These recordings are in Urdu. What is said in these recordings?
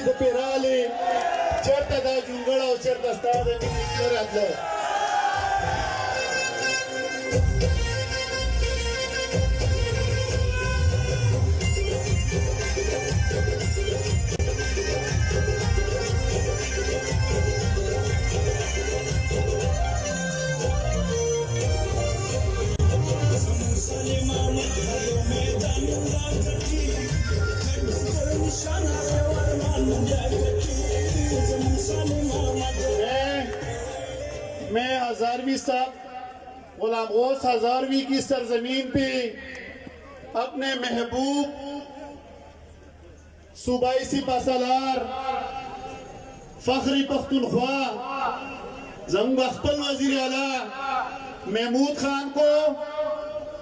د پیرالې چېرته دا جونګړه او چېرته ستا د مینې نه راتله میں ہزارویں صاحب غلام غوث ہزاروی کی سرزمین پہ اپنے محبوب صوبائی سپہ سالار فخری پختونخوا زنگ اخپل وزیر اعلیٰ محمود خان کو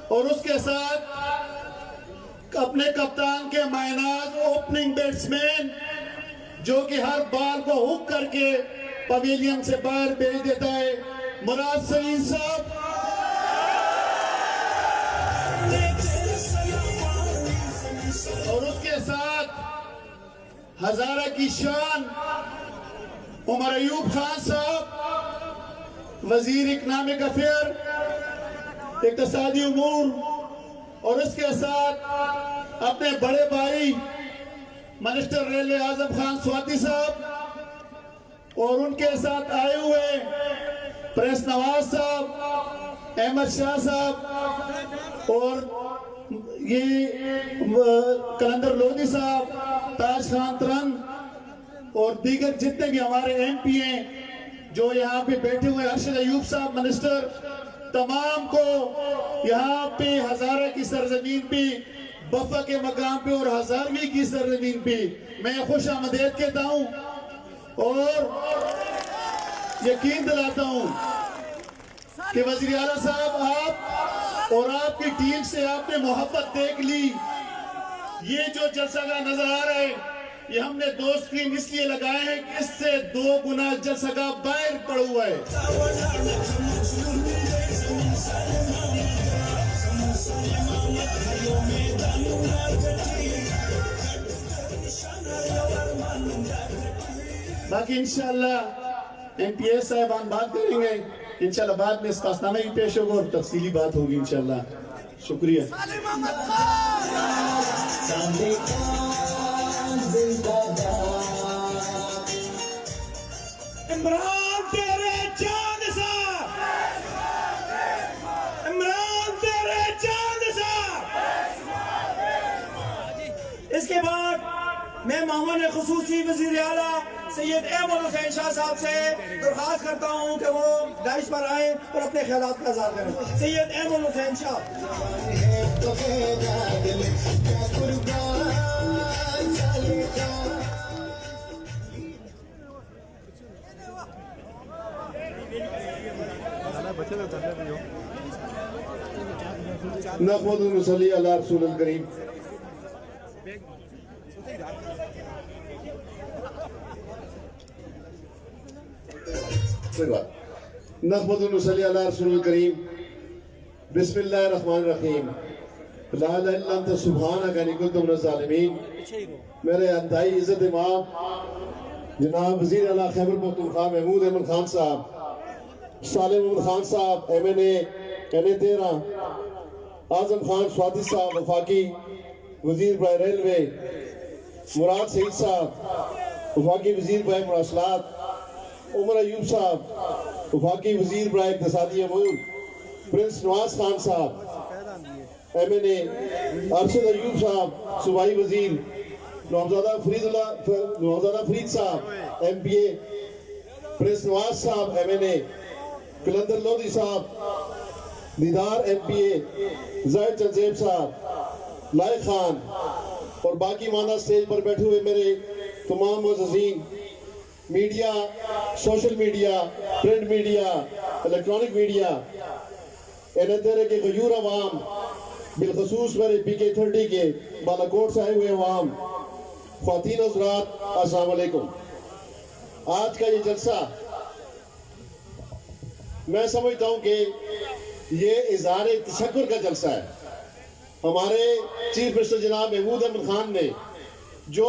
اور اس کے ساتھ اپنے کپتان کے مائناز اوپننگ بیٹسمین جو کہ ہر بال کو ہک کر کے پویلین سے باہر بھیج دیتا ہے مراد سعید صاحب اور اس کے ساتھ ہزارہ کی شان عمر ایوب خان صاحب وزیر اکنامک افیئر اقتصادی امور اور اس کے ساتھ اپنے بڑے بھائی منسٹر ریلوے اعظم خان سواتی صاحب اور ان کے ساتھ آئے ہوئے پریس نواز صاحب احمد شاہ صاحب اور یہ کلندر لودھی صاحب تاج خان ترنگ اور دیگر جتنے بھی ہمارے ایم پی ہیں جو یہاں پہ بیٹھے ہوئے ارشد ایوب صاحب منسٹر تمام کو یہاں پہ ہزارہ کی سرزمین پہ بفا کے مقام پہ اور ہزارویں کی سرزمین پہ میں خوش آمدید کہتا ہوں اور یقین دلاتا ہوں کہ وزیر اعلیٰ صاحب آپ اور آپ کی ٹیم سے آپ نے محبت دیکھ لی یہ جو جلسہ کا نظر آ رہا ہے یہ ہم نے 2 سکرین اس لیے لگائے ہیں کہ اس سے 2 گنا جلسہ کا باہر پڑا ہوا ہے باقی انشاءاللہ ایم پی ایس صاحبان بات کریں گے انشاءاللہ بعد میں اس پاستانہ ہی پیش ہوگا اور تفصیلی بات ہوگی انشاءاللہ شکریہ عمران تیرے چاند سا عمران تیرے چاند سا اس کے بعد میں معاون خصوصی وزیر اعلیٰ سید احمد حسین شاہ صاحب سے درخواست کرتا ہوں کہ وہ دائش پر آئیں اور اپنے خیالات کا اظہار کریں سید احمد حسین شاہ نحمد ونصلی علی رسول الکریم نحمد ونصلی علی رسول الکریم بسم اللہ الرحمن الرحیم لا الہ الا انت سبحانک انی کنت من الظالمین میرے انتہائی عزت امام جناب وزیر اعلیٰ خیبر پختونخوا محمود احمد خان صاحب سالم احمد خان صاحب ایم این اے این13 اعظم خان سواتی صاحب وفاقی وزیر برائے ریلوے مراد سعید صاحب وفاقی وزیر برائے مراسلات عمر ایوب صاحب وفاقی وزیر برائے اقتصادی امور پرنس نواز خان صاحب ایم این اے ارشد ایوب صاحب صوبائی وزیر نوزادہ فرید صاحب ایم پی اے پرنس نواز صاحب ایم این اے کلندر لودھی صاحب دیدار ایم پی اے زاہد چنزیب صاحب لائق خان اور باقی ماندہ سٹیج پر بیٹھے ہوئے میرے تمام معززین media social media print media electronic media انتہرے کے غیور عوام بالخصوص میرے پی کے 30 کے بالاکوٹ سے آئے ہوئے عوام خواتین حضرات السلام علیکم آج کا یہ جلسہ میں سمجھتا ہوں کہ یہ اظہار تشکر کا جلسہ ہے ہمارے چیف منسٹر جناب محمود احمد خان نے جو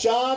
4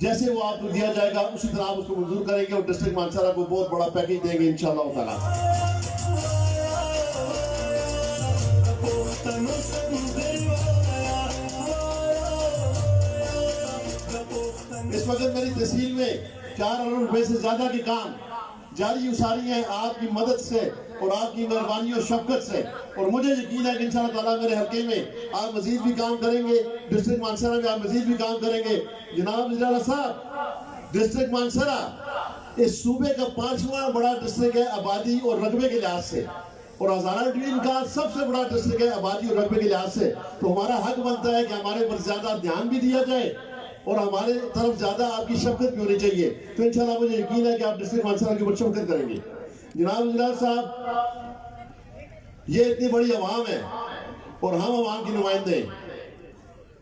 جیسے وہ آپ کو دیا جائے گا اسی طرح آپ اس کو منظور کریں گے اور ڈسٹرکٹ مانسہرہ کو بہت بڑا پیکیج دیں گے انشاءاللہ تعالی۔ اس وقت میری تحصیل میں 4 ارب روپے سے زیادہ کے کام جاری اساری ہیں آپ کی مدد سے اور آپ کی مہربانی اور شفقت سے، اور مجھے یقین ہے کہ انشاءاللہ تعالیٰ میرے حلقے میں آپ مزید بھی کام کریں گے، ڈسٹرکٹ مانسہرہ میں آپ مزید بھی کام کریں گے۔ جناب وزیر اعلیٰ صاحب، ڈسٹرکٹ مانسہرہ اس صوبے کا 5واں بڑا ڈسٹرکٹ ہے آبادی اور رقبے کے لحاظ سے، اور ہزارہ ڈویژن کا سب سے بڑا ڈسٹرکٹ ہے آبادی اور رقبے کے لحاظ سے، تو ہمارا حق بنتا ہے کہ ہمارے پر زیادہ دھیان بھی دیا جائے اور ہمارے طرف زیادہ آپ کی شفقت بھی ہونی چاہیے۔ تو انشاءاللہ مجھے یقین ہے کہ آپ ڈسٹرکٹ مانسہرہ کے اوپر شفقت کریں گے۔ جناب وزیر صاحب، یہ اتنی بڑی عوام ہے اور ہم عوام کی نمائندے،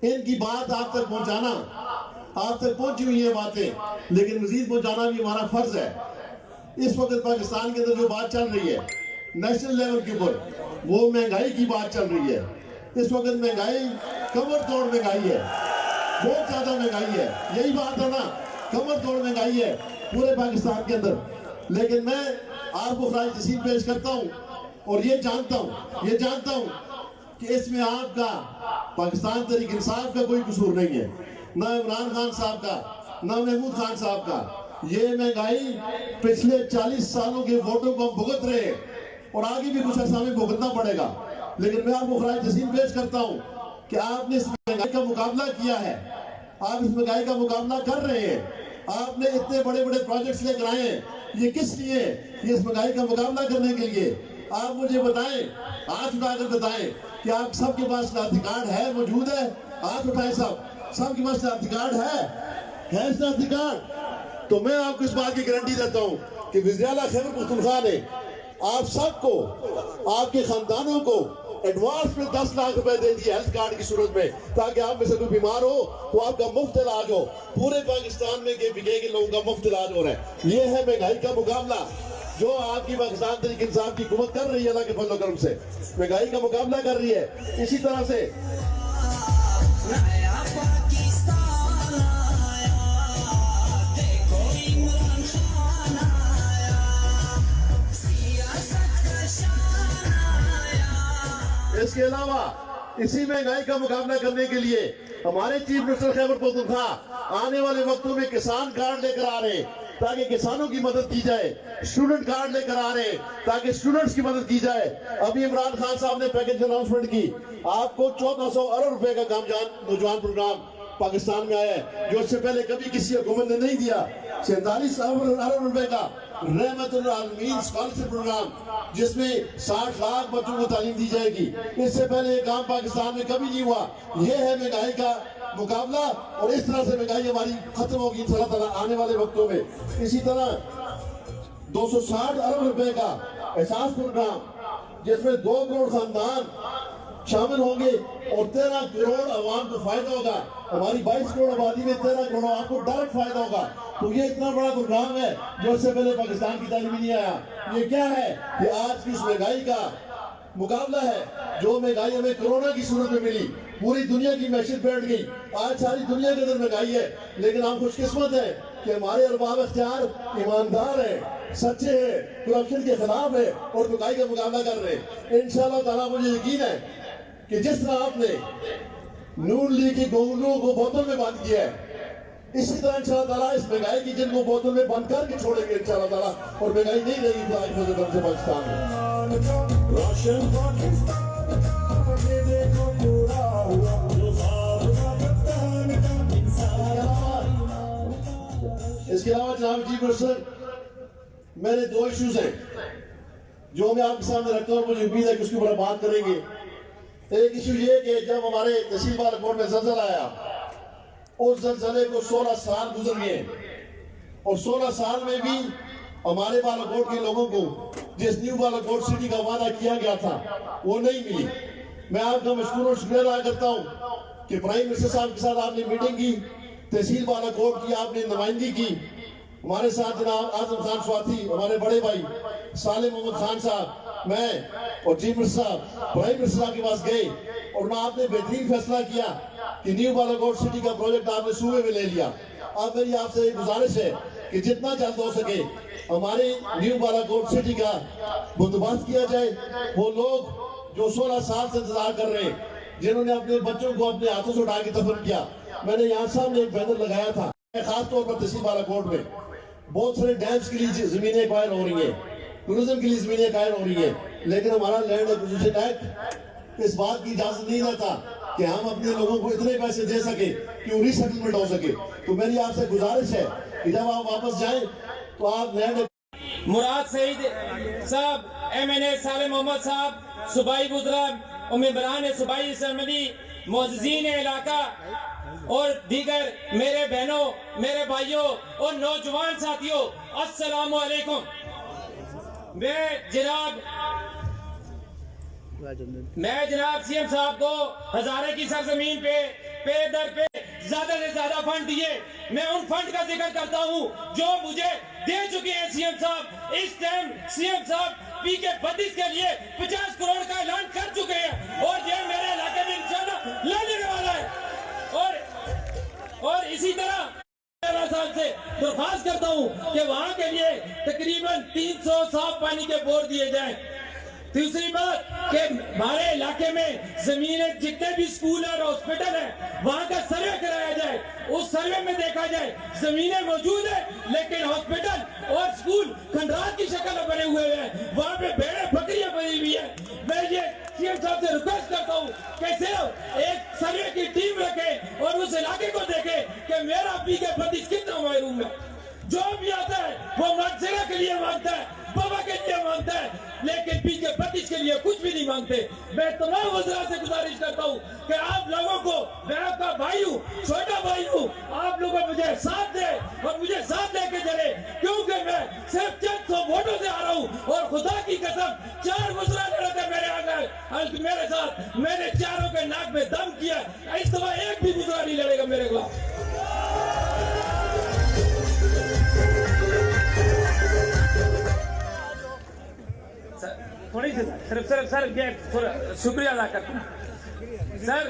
ان کی بات آپ تک پہنچانا، آپ تک پہنچی ہوئی ہیں باتیں، لیکن مزید پہنچانا بھی ہمارا فرض ہے۔ اس وقت پاکستان کے اندر جو بات چل رہی ہے نیشنل لیول کے اوپر، وہ مہنگائی کی بات چل رہی ہے۔ اس وقت مہنگائی کمر توڑ مہنگائی ہے، بہت زیادہ مہنگائی ہے، یہی بات ہے نا، کمر توڑ مہنگائی ہے پورے پاکستان کے اندر۔ لیکن میں آپ کو خراج تحسین پیش کرتا ہوں اور یہ جانتا ہوں کہ اس میں آپ کا، پاکستان تحریک انصاف کا کوئی قصور نہیں ہے، نہ عمران خان صاحب کا، نہ محمود خان صاحب کا۔ یہ مہنگائی پچھلے 40 سالوں کے ووٹوں کو ہم بھگت رہے ہیں اور آگے بھی کچھ عرصہ ہمیں بھگتنا پڑے گا، لیکن میں آپ کو خراج تحسین پیش کرتا ہوں کہ آپ نے اس مہنگائی کا مقابلہ کیا ہے، آپ اس مہنگائی کا مقابلہ کر رہے ہیں، آپ نے اتنے بڑے بڑے پروجیکٹس لے کر آئے ہیں، یہ کس لیے؟ یہ اس مہنگائی کا مقابلہ کرنے کے لیے۔ آپ مجھے بتائیں، ہاتھ اٹھا کر بتائیں کہ آپ سب کے پاس شناختی کارڈ ہے، موجود ہے؟ ہاتھ اٹھائیں سب کے پاس شناختی کارڈ ہے شناختی کارڈ؟ تو میں آپ کو اس بات کی گارنٹی دیتا ہوں کہ وزیر اعلیٰ خیبر پختونخوا نے آپ سب کو، آپ کے خاندانوں کو ایڈوانس میں 10 لاکھ روپے دے دیے ہیلتھ کارڈ کی صورت میں، تاکہ آپ میں سے کوئی بیمار ہو تو آپ کا مفت علاج ہو۔ پورے پاکستان میں کے لوگوں کا مفت علاج ہو رہا ہے۔ یہ ہے مہنگائی کا مقابلہ جو آپ کی پاکستان تحریک انصاف کی حکومت کر رہی ہے، اللہ کے فضل و کرم سے مہنگائی کا مقابلہ کر رہی ہے۔ اسی طرح سے اس کے علاوہ اسی مہنگائی کا مقابلہ کرنے کے لیے ہمارے چیف منسٹر خیبر پختونخوا آنے والے وقتوں میں کسان کارڈ لے کر آ رہے ہیں تاکہ کسانوں کی مدد کی جائے، اسٹوڈنٹ کارڈ لے کر آ رہے ہیں تاکہ اسٹوڈنٹس کی مدد کی جائے۔ ابھی عمران خان صاحب نے پیکیج اناؤنسمنٹ کی، آپ کو 1400 ارب روپے کا نوجوان پروگرام پاکستان میں آیا ہے جو اس سے پہلے کبھی کسی حکومت نے نہیں دیا۔ 47 ارب روپے کا رحمت العالمین اسکالرشپ پروگرام جس میں 60 لاکھ بچوں کو تعلیم دی جائے گی، اس سے پہلے یہ کام پاکستان میں کبھی نہیں ہوا۔ یہ ہے مہنگائی کا مقابلہ اور اس طرح سے مہنگائی ہماری ختم ہوگی انشاءاللہ تعالیٰ آنے والے وقتوں میں۔ اسی طرح 260 ارب روپے کا احساس پروگرام جس میں 2 کروڑ خاندان شامل ہوں گے اور 13 کروڑ عوام کو فائدہ ہوگا۔ ہماری 22 کروڑ آبادی میں 13 کروڑ عوام کو ڈائریکٹ فائدہ ہوگا۔ تو یہ اتنا بڑا پروگرام ہے جو اس سے پہلے پاکستان کی تعلیم نہیں آیا۔ یہ کیا ہے؟ یہ آج کی اس مہنگائی کا مقابلہ ہے جو مہنگائی ہمیں کرونا کی صورت میں ملی، پوری دنیا کی معیشت بیٹھ گئی، آج ساری دنیا کے اندر مہنگائی ہے، لیکن ہم خوش قسمت ہیں کہ ہمارے ارباب اختیار ایماندار ہیں، سچے ہیں، کرپشن کے خلاف ہیں اور مہنگائی کا مقابلہ کر رہے ہیں۔ انشاءاللہ تعالیٰ مجھے یقین ہے کہ جس طرح آپ نے نون لیگ کی گونگلوں کو بوتل میں بند کیا ہے، اسی طرح انشاءاللہ تعالیٰ اس مہنگائی کی جن کو بوتل میں بند کر کے چھوڑیں گے انشاءاللہ تعالیٰ، اور مہنگائی نہیں رہے گی آج فضل کرم سے پاکستان میں۔ اس کے علاوہ جناب چیف منسٹر، میرے 2 ایشوز ہیں جو میں آپ کے سامنے رکھتا ہوں اور مجھے امید ہے کہ اس کے اوپر بات کریں گے۔ ایک ایشو یہ کہ جب ہمارے تحصیل بالاکوٹ میں زلزلہ آیا، اس زلزلے کو 16 سال گزر گئے اور 16 سال میں بھی ہمارے بالاکوٹ کے لوگوں کو جس نیو بالاکوٹ سٹی کا وعدہ کیا گیا تھا وہ نہیں ملی۔ میں آپ کا مشکور اور شکریہ ادا کرتا ہوں کہ پرائم منسٹر صاحب کے ساتھ آپ نے میٹنگ کی، تحصیل بالاکوٹ کی آپ نے نمائندگی کی، ہمارے ساتھ جناب اعظم خان سواتھی، ہمارے بڑے بھائی سالم محمد خان صاحب، میں اور چیف منسٹر صاحب پرائم منسٹر صاحب کے پاس گئے اور آپ نے بہترین فیصلہ کیا کہ نیو بالاکوٹ سٹی کا پروجیکٹ آپ نے صوبے میں لے لیا۔ اب میری آپ سے گزارش ہے کہ جتنا جلد ہو سکے ہماری نیو بالاکوٹ سٹی کا بندوبست کیا جائے. وہ لوگ جو 16 سال سے انتظار کر رہے ہیں، جنہوں نے اپنے بچوں کو اپنے ہاتھوں سے اٹھا کے دفن کیا. میں نے یہاں سامنے ایک بینر لگایا تھا، خاص طور پر تحصیل بالاکوٹ میں بہت سارے ڈیمز کے لیے زمینیں ایکوائر ہو رہی ہیں، ٹورزم کے لیے زمینیں ایکوائر ہو رہی ہیں، لیکن ہمارا لینڈ ایکوزیشن ایکٹ اس بات کی اجازت نہیں دیتا کہ ہم اپنے لوگوں کو اتنے پیسے دے سکے کہ وہ ری سیٹلمنٹ ہو سکے. تو میری آپ سے گزارش ہے کہ جب آپ واپس جائیں تو آپ لینڈ مراد سعید صاحب، MNA صالح محمد صاحب، صوبائی وزراء اور ممبران صوبائی اسمبلی، معززین علاقہ اور دیگر میرے بہنوں، میرے بھائیوں اور نوجوان ساتھیوں، السلام علیکم. میں جناب سی ایم صاحب کو ہزارے کی سرزمین پہ در پہ زیادہ سے زیادہ فنڈ دیے. میں ان فنڈ کا ذکر کرتا ہوں جو مجھے دے چکے ہیں سی ایم صاحب. اس ٹائم سی ایم صاحب PK-32 کے لیے 50 کروڑ کا اعلان کر چکے ہیں اور یہ میرے علاقے میں انشاءاللہ لانے والا ہے. اور اسی طرح صاحب سے درخواست کرتا ہوں کہ وہاں کے لیے تقریباً 300 صاف پانی کے بور دیے جائیں. دوسری بات کہ ہمارے علاقے میں زمینیں جتنے بھی سکول اور ہاسپٹل ہیں وہاں کا سروے کرایا جائے. اس سروے میں دیکھا جائے زمینیں موجود ہیں لیکن ہاسپٹل اور سکول کھنڈرات کی شکل میں بنے ہوئے ہیں، وہاں پہ بھیڑیں بکریاں بنی ہوئی ہیں. میں یہ سی ایم صاحب سے ریکویسٹ کرتا ہوں کہ صرف ایک سروے کی ٹیم رکھے اور اس علاقے کو دیکھے کہ میرا PK-32 کتنا محروم ہے. جو بھی آتا ہے وہ منصرہ کے لیے مانگتا ہے، بابا کے لیے مانگتا ہے، لیکن PK-32 کے لیے کچھ بھی نہیں مانگتے. میں تمام وزراء سے گزارش کرتا ہوں کہ آپ لوگوں کو، میں آپ کا بھائی ہوں، چھوٹا بھائی ہوں، آپ لوگوں مجھے ساتھ دیں اور مجھے ساتھ لے کے چلے، کیونکہ میں صرف چند 100 ووٹوں سے آ رہا ہوں. اور خدا کی قسم 4 وزراء لڑے تھے میرے آگے میرے ساتھ، میں نے چاروں کے ناک میں دم کیا. اس دفعہ ایک بھی وزراء نہیں لڑے گا میرے خلاف. صرف شکریہ ادا کرتا ہوں سر،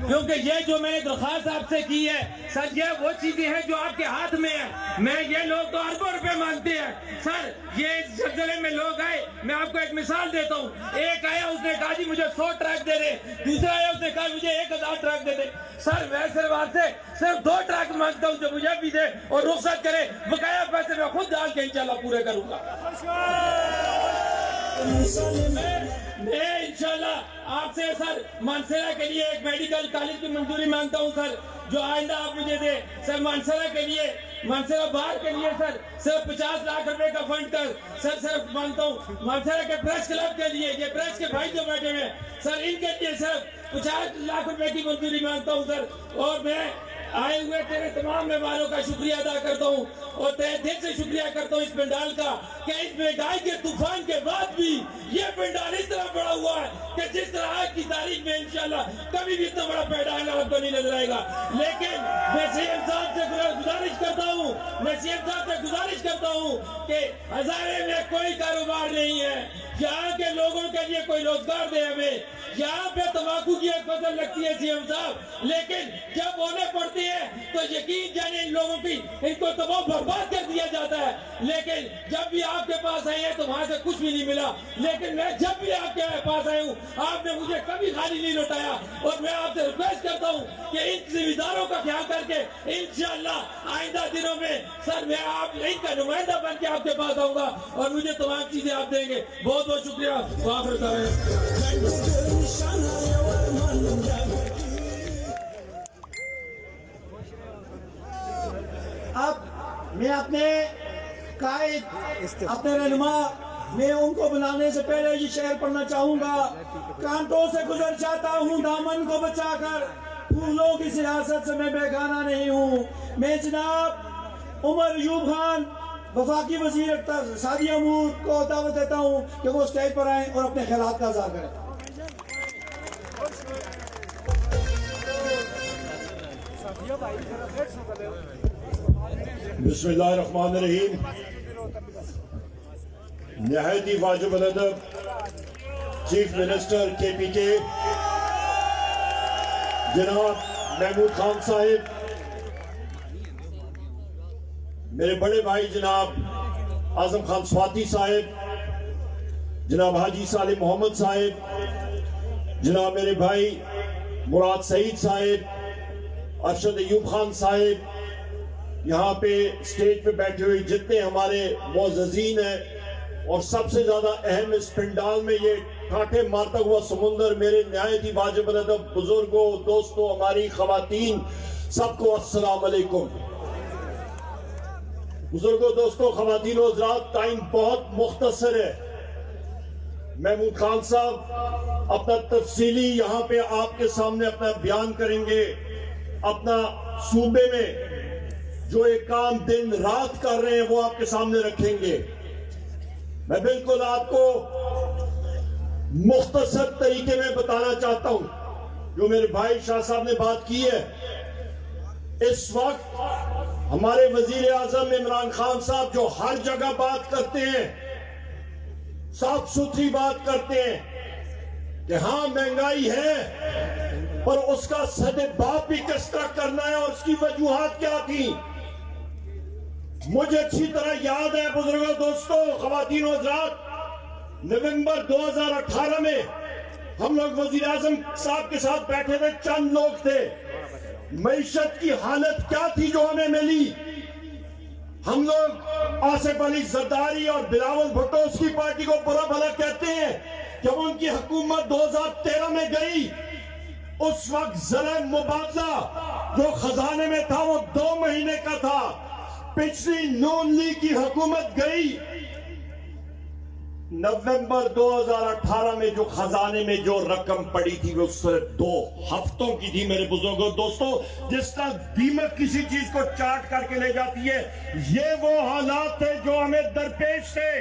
کیونکہ یہ جو میں نے درخواست آپ سے کی ہے سر، یہ وہ چیزیں ہیں جو آپ کے ہاتھ میں ہیں. میں یہ لوگ تو اربوں روپے مانگتے ہیں سر. یہ اس زلزلے میں لوگ آئے، میں آپ کو ایک مثال دیتا ہوں. ایک آیا اس نے کہا جی مجھے 100 ٹرک دے دے، دوسرا آیا اس نے کہا مجھے 1000 ٹرک دے دے. سر میں صرف آپ سے صرف 2 ٹرک مانگتا ہوں جو مجھے بھی دے اور رخصت کرے. بقایا پیسے میں خود ڈال کے انشاءاللہ پورے کروں گا. میں انشاءاللہ آپ سے سر مانسرہ کے لیے ایک میڈیکل کالج کی منظوری مانگتا ہوں سر، جو آئندہ آپ مجھے دے سر. مانسرہ کے لیے، مانسرہ بار کے لیے سر صرف 50 لاکھ روپے کا فنڈ کر سر صرف مانگتا ہوں. مانسرہ کے پریس کلب کے لیے، یہ پریس کے بھائی جو بیٹھے ہوئے سر، ان کے لیے صرف 50 لاکھ روپے کی منظوری مانگتا ہوں سر. اور میں آئے ہوئے تیرے تمام مہمانوں کا شکریہ ادا کرتا ہوں اور تہ دل سے شکریہ کرتا ہوں اس پنڈال کا کہ اس مہنگائی کے طوفان کے بعد بھی یہ پنڈال اس طرح بڑا ہوا ہے کہ جس طرح آج کی تاریخ میں انشاءاللہ کبھی بھی اتنا بڑا پنڈال آپ کو نہیں نظر آئے گا. لیکن میں سی ایم صاحب سے گزارش کرتا ہوں کہ ہزارے میں کوئی کاروبار نہیں ہے، یہاں کے لوگوں کے لیے کوئی روزگار دے ہمیں. یہاں پہ تمباکو کی ایک فصل لگتی ہے سی ایم صاحب، لیکن جب ہونے پڑتی ہے تو یقین جانے ان لوگوں کی ان کو تباہ برباد کر دیا جاتا ہے. لیکن جب بھی آپ کے پاس آئے ہیں تو وہاں سے کچھ بھی نہیں ملا. لیکن میں جب بھی آپ کے پاس آئے ہوں آپ نے مجھے کبھی خالی نہیں لوٹایا. اور میں آپ سے ریکویسٹ کرتا ہوں کہ ان ذمہ داروں کا خیال کر کے انشاءاللہ آئندہ دنوں میں سر میں آپ ان کا نمائندہ بن کے آپ کے پاس آؤں گا اور مجھے تمام چیزیں آپ دیں گے. بہت بہت شکریہ. اب میں اپنے قائد، اپنے رہنما، میں ان کو بلانے سے پہلے یہ شعر پڑھنا چاہوں گا. کانٹوں سے گزر جاتا ہوں دامن کو بچا کر، پھولوں کی سیاست سے میں بیگانہ نہیں ہوں. میں جناب عمر ایوب خان وفاقی وزیر اقتصادی امور کو دعوت دیتا ہوں کہ وہ اسٹیج پر آئیں اور اپنے خیالات کا اظہار کریں. بسم اللہ الرحمن الرحیم. نہایت ہی واجب الادب چیف منسٹر KPK جناب محمود خان صاحب، میرے بڑے بھائی جناب اعظم خان سواتی صاحب، جناب حاجی صالح محمد صاحب، جناب میرے بھائی مراد سعید صاحب، ارشد ایوب خان صاحب، یہاں پہ سٹیج پہ بیٹھے ہوئے جتنے ہمارے معززین ہیں، اور سب سے زیادہ اہم اس پنڈال میں یہ کانٹے مارتا ہوا سمندر میرے نہایت ہی واجب الادب بزرگوں، دوستوں، ہماری خواتین، سب کو السلام علیکم۔ بزرگوں، دوستوں، خواتین و حضرات، ٹائم بہت مختصر ہے۔ محمود خان صاحب اپنا تفصیلی یہاں پہ آپ کے سامنے اپنا بیان کریں گے، اپنا صوبے میں جو ایک کام دن رات کر رہے ہیں وہ آپ کے سامنے رکھیں گے۔ میں بالکل آپ کو مختصر طریقے میں بتانا چاہتا ہوں، جو میرے بھائی شاہ صاحب نے بات کی ہے۔ اس وقت ہمارے وزیر اعظم عمران خان صاحب جو ہر جگہ بات کرتے ہیں، صاف ستھری بات کرتے ہیں کہ ہاں مہنگائی ہے، پر اس کا سد باب بھی کس طرح کرنا ہے اور اس کی وجوہات کیا تھی۔ مجھے اچھی طرح یاد ہے بزرگوں، دوستوں، خواتین و حضرات، نومبر 2018 میں ہم لوگ وزیر اعظم صاحب کے ساتھ بیٹھے تھے، چند لوگ تھے۔ معیشت کی حالت کیا تھی جو ہمیں ملی؟ ہم لوگ آصف علی زرداری اور بلاول بھٹو اس کی پارٹی کو برا بھلا کہتے ہیں۔ جب ان کی حکومت 2013 میں گئی، اس وقت زر مبادلہ جو خزانے میں تھا وہ 2 مہینے کا تھا۔ پچھلی نون لیگ کی حکومت گئی، نومبر 2018 میں جو خزانے میں جو رقم پڑی تھی وہ صرف 2 ہفتوں کی تھی۔ میرے بزرگوں، دوستوں، جس طرح دیمک کسی چیز کو چاٹ کر کے لے جاتی ہے، یہ وہ حالات تھے جو ہمیں درپیش تھے۔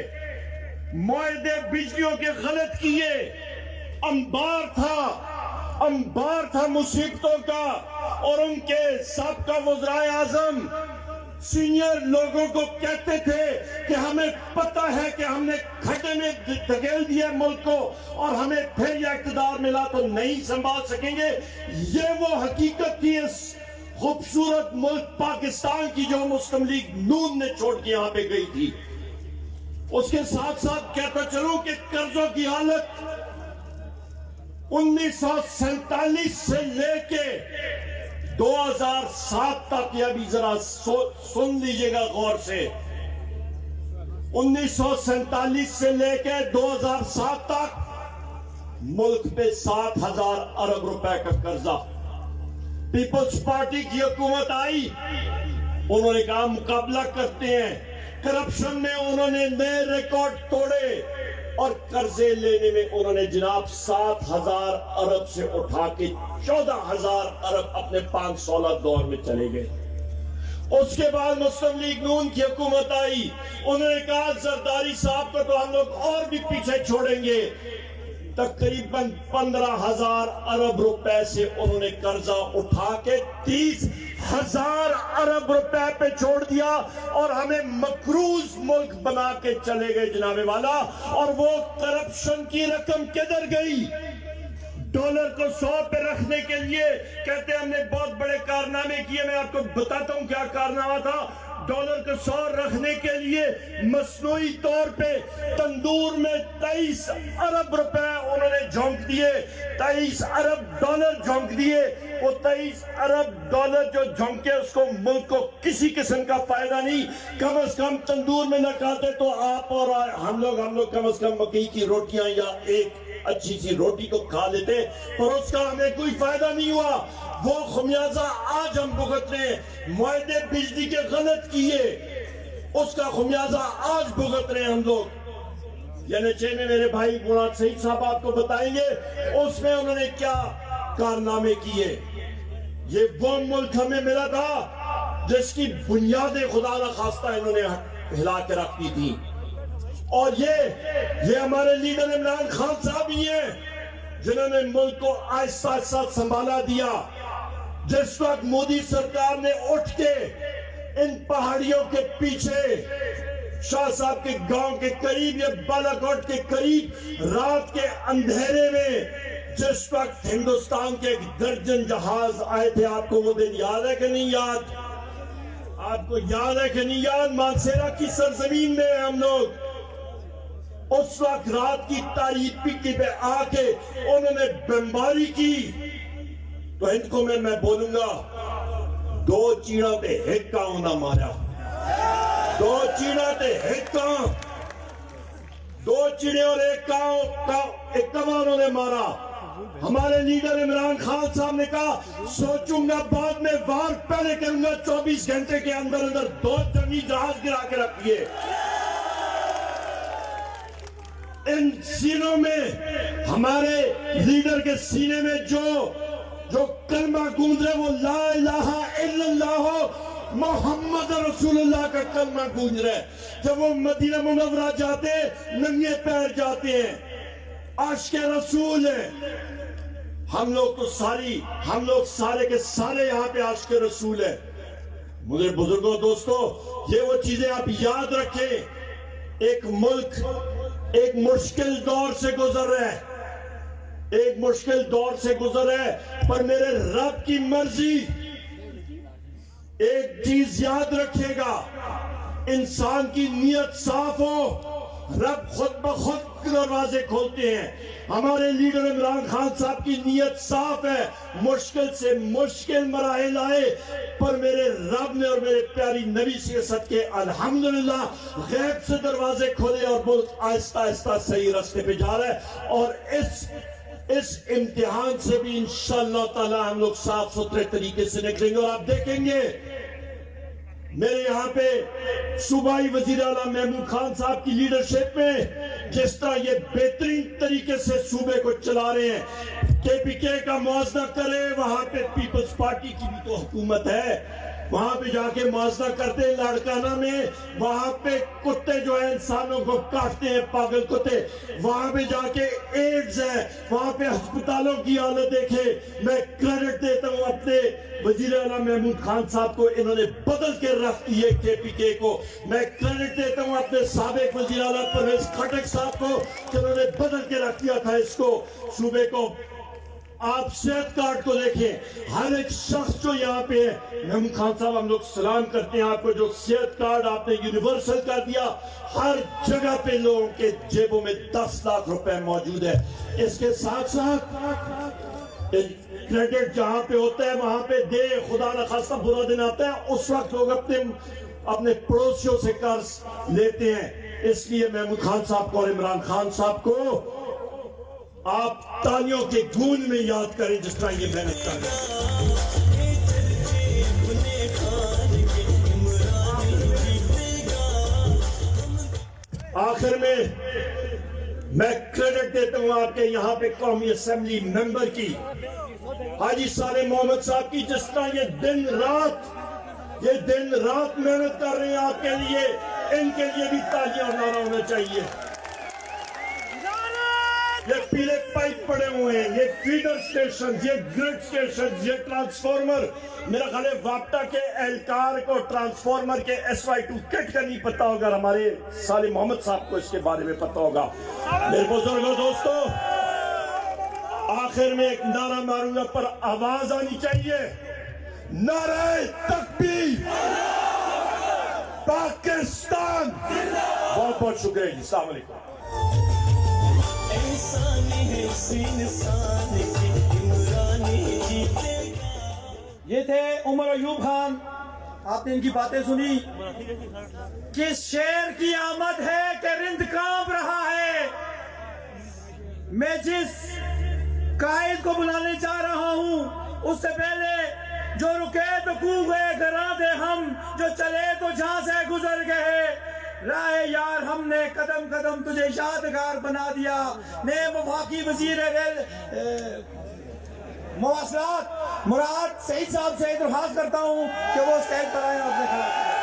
معاہدے بجلیوں کے غلط کیے، انبار تھا مصیبتوں کا، اور ان کے سابقہ وزرائے اعظم سینئر لوگوں کو کہتے تھے کہ ہمیں پتہ ہے کہ ہم نے کھڈے میں دھکیل دیا ملک کو، اور ہمیں پھر یہ اقتدار ملا تو نہیں سنبھال سکیں گے۔ یہ وہ حقیقت تھی اس خوبصورت ملک پاکستان کی جو مسلم لیگ نون نے چھوڑ کے یہاں پہ گئی تھی۔ اس کے ساتھ ساتھ کہتا چلوں کہ قرضوں کی حالت 1947 سے لے کے 2007 تک، یہ ابھی ذرا سن لیجئے گا غور سے، 1947 سے لے کے 2007 تک ملک پہ 7,000 ارب روپے کا قرضہ۔ پیپلز پارٹی کی حکومت آئی، انہوں نے کہا مقابلہ کرتے ہیں۔ کرپشن میں انہوں نے نئے ریکارڈ توڑے، اور قرضے لینے میں انہوں نے جناب 7,000 ارب سے اٹھا کے 14,000 ارب اپنے 516 دور میں چلے گئے۔ اس کے بعد مسلم لیگ نون کی حکومت آئی، انہوں نے کہا زرداری صاحب کو تو ہم لوگ اور بھی پیچھے چھوڑیں گے۔ تقریباً 15,000 ارب روپے سے انہوں نے قرضہ اٹھا کے 30,000 ارب روپے پہ چھوڑ دیا، اور ہمیں مقروض ملک بنا کے چلے گئے جناب والا۔ اور وہ کرپشن کی رقم کدھر گئی؟ ڈالر کو 100 پہ رکھنے کے لیے کہتے ہیں ہم نے بہت بڑے کارنامے کیے۔ میں آپ کو بتاتا ہوں کیا کارنامہ تھا۔ ڈالر کو 100 رکھنے کے لیے مصنوعی طور پہ تندور میں 23 ارب روپے انہوں نے جھونک دیے، 23 ارب ڈالر جھونک دیے۔ وہ 23 ارب ڈالر جو جھونکے، اس کو ملک کو کسی قسم کا فائدہ نہیں۔ کم از کم تندور میں نہ کھاتے تو آپ اور ہم لوگ کم از کم مکئی کی روٹیاں یا ایک اچھی سی روٹی کو کھا لیتے، پر اس کا ہمیں کوئی فائدہ نہیں ہوا۔ وہ خمیازہ آج ہم بھگت رہے ہیں۔ معاہدے بجلی کے غلط کیے، اس کا خمیازہ آج بھگت رہے ہیں ہم لوگ۔ NHA میں میرے بھائی مراد سعید صاحب آپ کو بتائیں گے اس میں انہوں نے کیا کارنامے کیے۔ یہ وہ ملک ہمیں ملا تھا جس کی بنیادیں خدا نخواستہ انہوں نے ہلا کے رکھ دی تھی، اور یہ ہمارے لیڈر عمران خان صاحب ہی ہیں جنہوں نے ملک کو آہستہ آہستہ سنبھالا دیا۔ جس وقت مودی سرکار نے اٹھ کے ان پہاڑیوں کے پیچھے شاہ صاحب کے گاؤں کے قریب یا بالا کوٹ کے قریب رات کے اندھیرے میں جس وقت ہندوستان کے 1 درجن جہاز آئے تھے، آپ کو وہ دن یاد ہے کہ نہیں یاد؟ آپ کو یاد ہے کہ نہیں یاد؟ مانسیرا کی سرزمین میں ہم لوگ اس وقت رات کی تاریکی پہ آ کے انہوں نے بمباری کی، تو ان کو میں بولوں گا 2 چیڑا تے ایک کاؤں نہ مارا، 2 چیڑا تے ایک کاؤں، 2 چیڑے اور ایک کاؤں انہوں نے مارا۔ ہمارے لیڈر عمران خان صاحب نے کہا سوچوں گا بعد میں وار پہلے کروں گا، 24 گھنٹے کے اندر 2 جنگی جہاز گرا کے رکھیے۔ ان سینوں میں، ہمارے لیڈر کے سینے میں جو کلمہ گونج رہے وہ لا الہ الا اللہ محمد رسول اللہ کا کلمہ گونج رہے۔ جب وہ مدینہ منورہ جاتے ننگے پیر جاتے ہیں، عاشق رسول ہیں۔ ہم لوگ سارے کے سارے یہاں پہ عاشق رسول ہیں۔ مجھے بزرگوں دوستو، یہ وہ چیزیں آپ یاد رکھیں۔ ایک ملک ایک مشکل دور سے گزر رہا ہے، پر میرے رب کی مرضی، ایک چیز یاد رکھے گا، انسان کی نیت صاف ہو، رب خود بخود دروازے کھولتے ہیں۔ ہمارے لیڈر عمران خان صاحب کی نیت صاف ہے، مشکل سے مشکل مراحل آئے، پر میرے رب نے اور میرے پیاری نبی سے صدقے الحمدللہ غیب سے دروازے کھولے، اور ملک آہستہ آہستہ صحیح راستے پہ جا رہا ہے۔ اور اس امتحان سے بھی انشاءاللہ تعالی ہم لوگ صاف ستھرے طریقے سے نکلیں گے۔ اور آپ دیکھیں گے میرے یہاں پہ صوبائی وزیر اعلیٰ محمود خان صاحب کی لیڈرشپ میں جس طرح یہ بہترین طریقے سے صوبے کو چلا رہے ہیں، کے پی کے کا موازنہ کرے، وہاں پہ پیپلز پارٹی کی بھی تو حکومت ہے، وہاں پہ جا کے موازنہ کرتے ہیں لاڑکانہ میں، وہاں پہ کتے جو ہیں انسانوں کو کاٹتے ہیں، پاگل کتے، وہاں پہ جا کے ایڈز ہے، وہاں پہ ہسپتالوں کی حالت دیکھے۔ میں کریڈٹ دیتا ہوں اپنے وزیر اعلیٰ محمود خان صاحب کو، انہوں نے بدل کے رکھ دیے کے پی کے کو۔ میں کریڈٹ دیتا ہوں اپنے سابق وزیر اعلیٰ پرویز خٹک صاحب کو کہ انہوں نے بدل کے رکھ دیا تھا اس کو، صوبے کو۔ آپ صحت کارڈ کو دیکھیں، ہر ایک شخص جو یہاں پہ ہے، محمود خان صاحب ہم لوگ سلام کرتے ہیں آپ کو، جو صحت کارڈ آپ نے یونیورسل کر دیا، ہر جگہ پہ لوگوں کے جیبوں میں 10 لاکھ روپے موجود ہے۔ اس کے ساتھ ساتھ کریڈٹ جہاں پہ ہوتا ہے وہاں پہ دے، خدا نخواستہ برا دن آتا ہے اس وقت لوگ اپنے پڑوسیوں سے قرض لیتے ہیں۔ اس لیے محمود خان صاحب کو اور عمران خان صاحب کو آپ تالیوں کے گونج میں یاد کریں جس طرح یہ محنت کر رہے ہیں۔ آخر میں کریڈٹ دیتا ہوں آپ کے یہاں پہ قومی اسمبلی ممبر کی، حاجی صالح محمد صاحب کی، جس طرح یہ دن رات محنت کر رہے ہیں آپ کے لیے، ان کے لیے بھی تالیاں اور نعرہ ہونا چاہیے۔ یہ پیلے پائپ پڑے ہوئے ہیں، یہ فیڈر سٹیشن، یہ گریڈ سٹیشن، یہ ٹرانسفارمر، میرا خیال ہے واپٹا کے اہلکار کو ٹرانسفارمر کے SY2 کٹ کا نہیں پتا ہوگا، ہمارے صالح محمد صاحب کو اس کے بارے میں پتا ہوگا۔ میرے بزرگوں دوستو، آخر میں ایک نعرہ ماروں گا پر آواز آنی چاہیے، نعرہ تکبیر پاکستان۔ بہت بہت شکریہ جی، السلام علیکم۔ یہ تھے عمر ایوب خان، آپ نے ان کی باتیں سنی۔ کس شیر کی آمد ہے کہ رند کانپ رہا ہے، میں جس قائد کو بلانے جا رہا ہوں اس سے پہلے جو رکے تو کو گئے گراں دے ہم، جو چلے تو جہاں سے گزر گئے، راہ یار ہم نے قدم قدم تجھے یادگار بنا دیا۔ میں وفاقی وزیر مواصلات مراد سعید صاحب سے درخواست کرتا ہوں کہ وہ اسٹیج پر آئیں اور اپنے خلاف کریں۔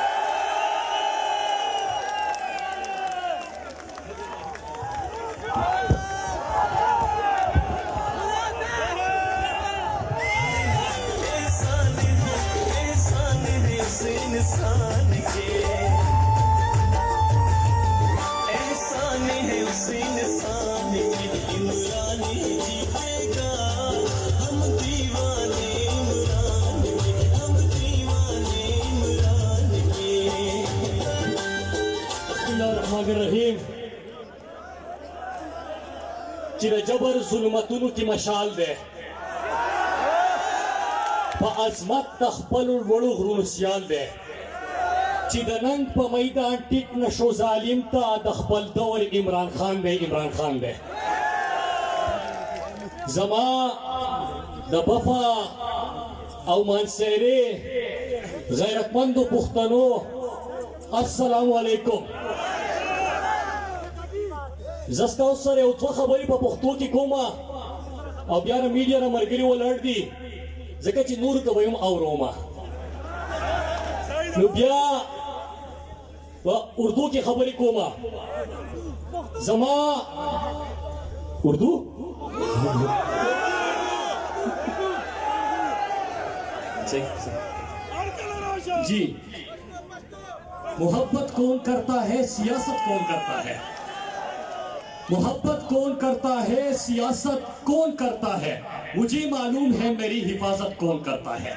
چی جبر ظلمتونو کی مشال دے پا عظمت تخپل الوڑو غرون سیال دے چی دننگ پا میدان ٹک نشو ظالم تا دخپل دور عمران خان دے زما دا بفا او منصیرے غیرتمند و پختنو السلام علیکم زستا سره او څو خبرې په پښتو کې کومه او بیا میډیا نه مرګري ولړ دي ځکه چې نور ته ویم اورومه نو بیا اردو کې خبرې کومه زما اردو جی محبت کون کرتا ہے سیاست کون کرتا ہے محبت کون کرتا ہے سیاست کون کرتا ہے مجھے معلوم ہے میری حفاظت کون کرتا ہے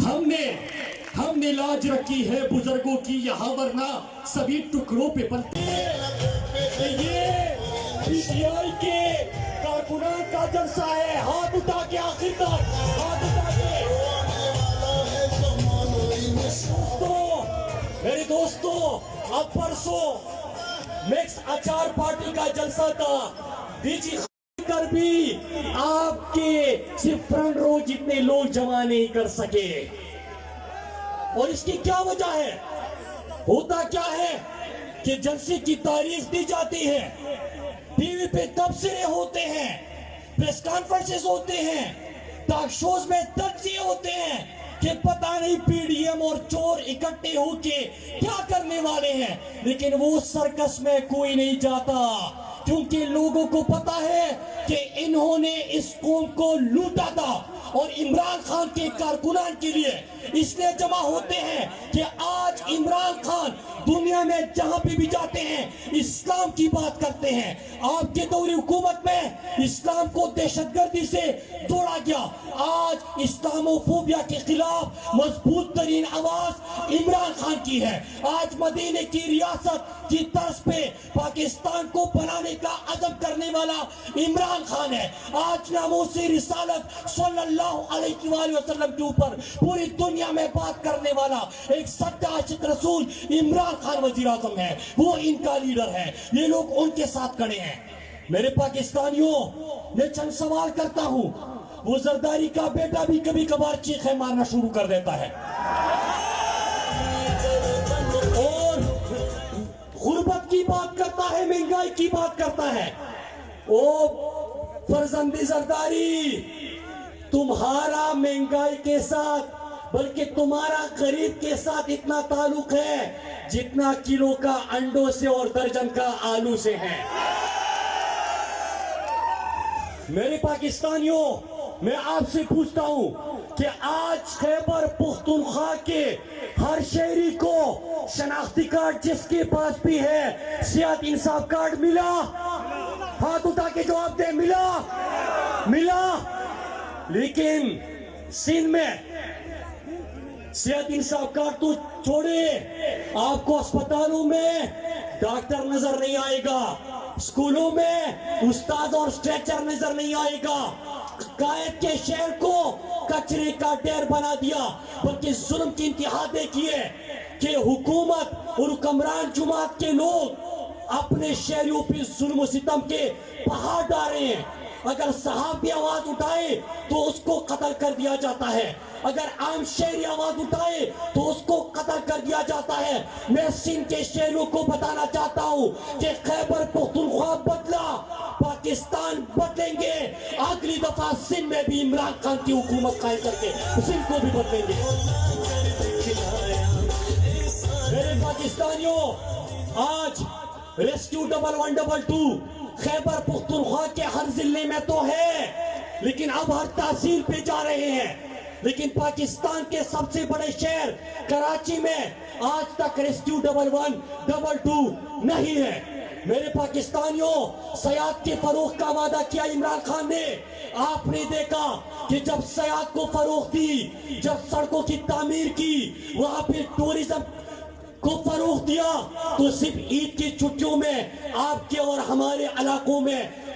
ہم نے لاج رکھی ہے بزرگوں کی یہاں ورنہ سبھی ٹکڑوں پہ پلتے ہیں یہ پی ٹی آئی کے کارکنان کا جلسہ ہے ہاتھ اٹھا کے آخر تک ہاتھ اٹھا کے میرے دوستو اب پرسوں میکس اچار پارٹی کا جلسہ تھا بیچی کر بھی آپ کے صرف فرنٹ رو جتنے لوگ جمع نہیں کر سکے اور اس کی کیا وجہ ہے ہوتا کیا ہے کہ جلسے کی تاریخ دی جاتی ہے ٹی وی پہ تبصرے ہوتے ہیں پریس کانفرنسز ہوتے ہیں ٹاک شوز میں تجزیے ہوتے ہیں کہ پتہ نہیں پی ڈی ایم اور چور اکٹھے ہو کے کیا کرنے والے ہیں لیکن وہ سرکس میں کوئی نہیں جاتا کیونکہ لوگوں کو پتا ہے کہ انہوں نے اس قوم کو لوٹا تھا اور عمران خان کے کارکنان کے لیے اس لیے جمع ہوتے ہیں کہ آج عمران خان دنیا میں جہاں پہ بھی جاتے ہیں اسلام کی بات کرتے ہیں آپ کے دور حکومت میں اسلام کو دہشت گردی سے جوڑا گیا آج اسلامو فوبیا کے خلاف مضبوط ترین آواز عمران خان کی ہے آج مدینے کی ریاست کی طرز پہ پاکستان کو بنانے کا عزم کرنے والا عمران خان ہے آج ناموس رسالت صلی اللہ علیہ وآلہ وسلم کے اوپر پوری دنیا میں بات کرنے والا ایک سچا عاشق رسول عمران خان وزیر اعظم ہے وہ ان کا لیڈر ہے یہ لوگ ان کے ساتھ کھڑے ہیں میرے پاکستانیوں میں چند سوال کرتا ہوں وہ زرداری کا بیٹا بھی کبھی کبھار چیخیں مارنا شروع کر دیتا ہے اور غربت کی بات کرتا ہے مہنگائی کی بات کرتا ہے او فرزند زرداری تمہارا مہنگائی کے ساتھ بلکہ تمہارا غریب کے ساتھ اتنا تعلق ہے جتنا کلو کا انڈوں سے اور درجن کا آلو سے ہے میرے پاکستانیوں میں آپ سے پوچھتا ہوں کہ آج خیبر پختونخوا کے ہر شہری کو شناختی کارڈ جس کے پاس بھی ہے صحت انصاف کارڈ ملا ہاتھ اٹھا کے جواب دے ملا لیکن سندھ میں صحت انصاف کارڈ تو چھوڑے آپ کو اسپتالوں میں ڈاکٹر نظر نہیں آئے گا اسکولوں میں استاد اور اسٹریچر نظر نہیں آئے گا قائد کے شہر کو کچرے کا ڈھیر بنا دیا بلکہ ظلم کی انتہا دیکھیے کہ حکومت اور حکمران جماعت کے لوگ اپنے شہریوں پہ ظلم و ستم کے پہاڑ ڈالے ہیں اگر صحافی آواز اٹھائے تو اس کو قتل کر دیا جاتا ہے اگر عام شہری آواز اٹھائے تو اس کو قتل کر دیا جاتا ہے میں سندھ کے شہریوں کو بتانا چاہتا ہوں کہ خیبر پختونخوا بدلا پاکستان بدلیں گے اگلی دفعہ سندھ میں بھی عمران خان کی حکومت قائم کر کے سندھ کو بھی بدلیں گے میرے پاکستانیوں آج ریسکیو 1112 خیبر پختونخوا کے ہر ضلع میں تو ہے لیکن اب ہر تحصیل پہ جا رہے ہیں لیکن پاکستان کے سب سے بڑے شہر کراچی میں آج تک ریسکیو 1112 نہیں ہے میرے پاکستانیوں سیاحت کے فروغ کا وعدہ کیا عمران خان نے آپ نے دیکھا کہ جب سیاحت کو فروغ دی جب سڑکوں کی تعمیر کی وہاں پہ ٹورزم کو فروغ دیا تو صرف عید کی چھٹیوں میں آپ کے اور ہمارے علاقوں میں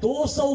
200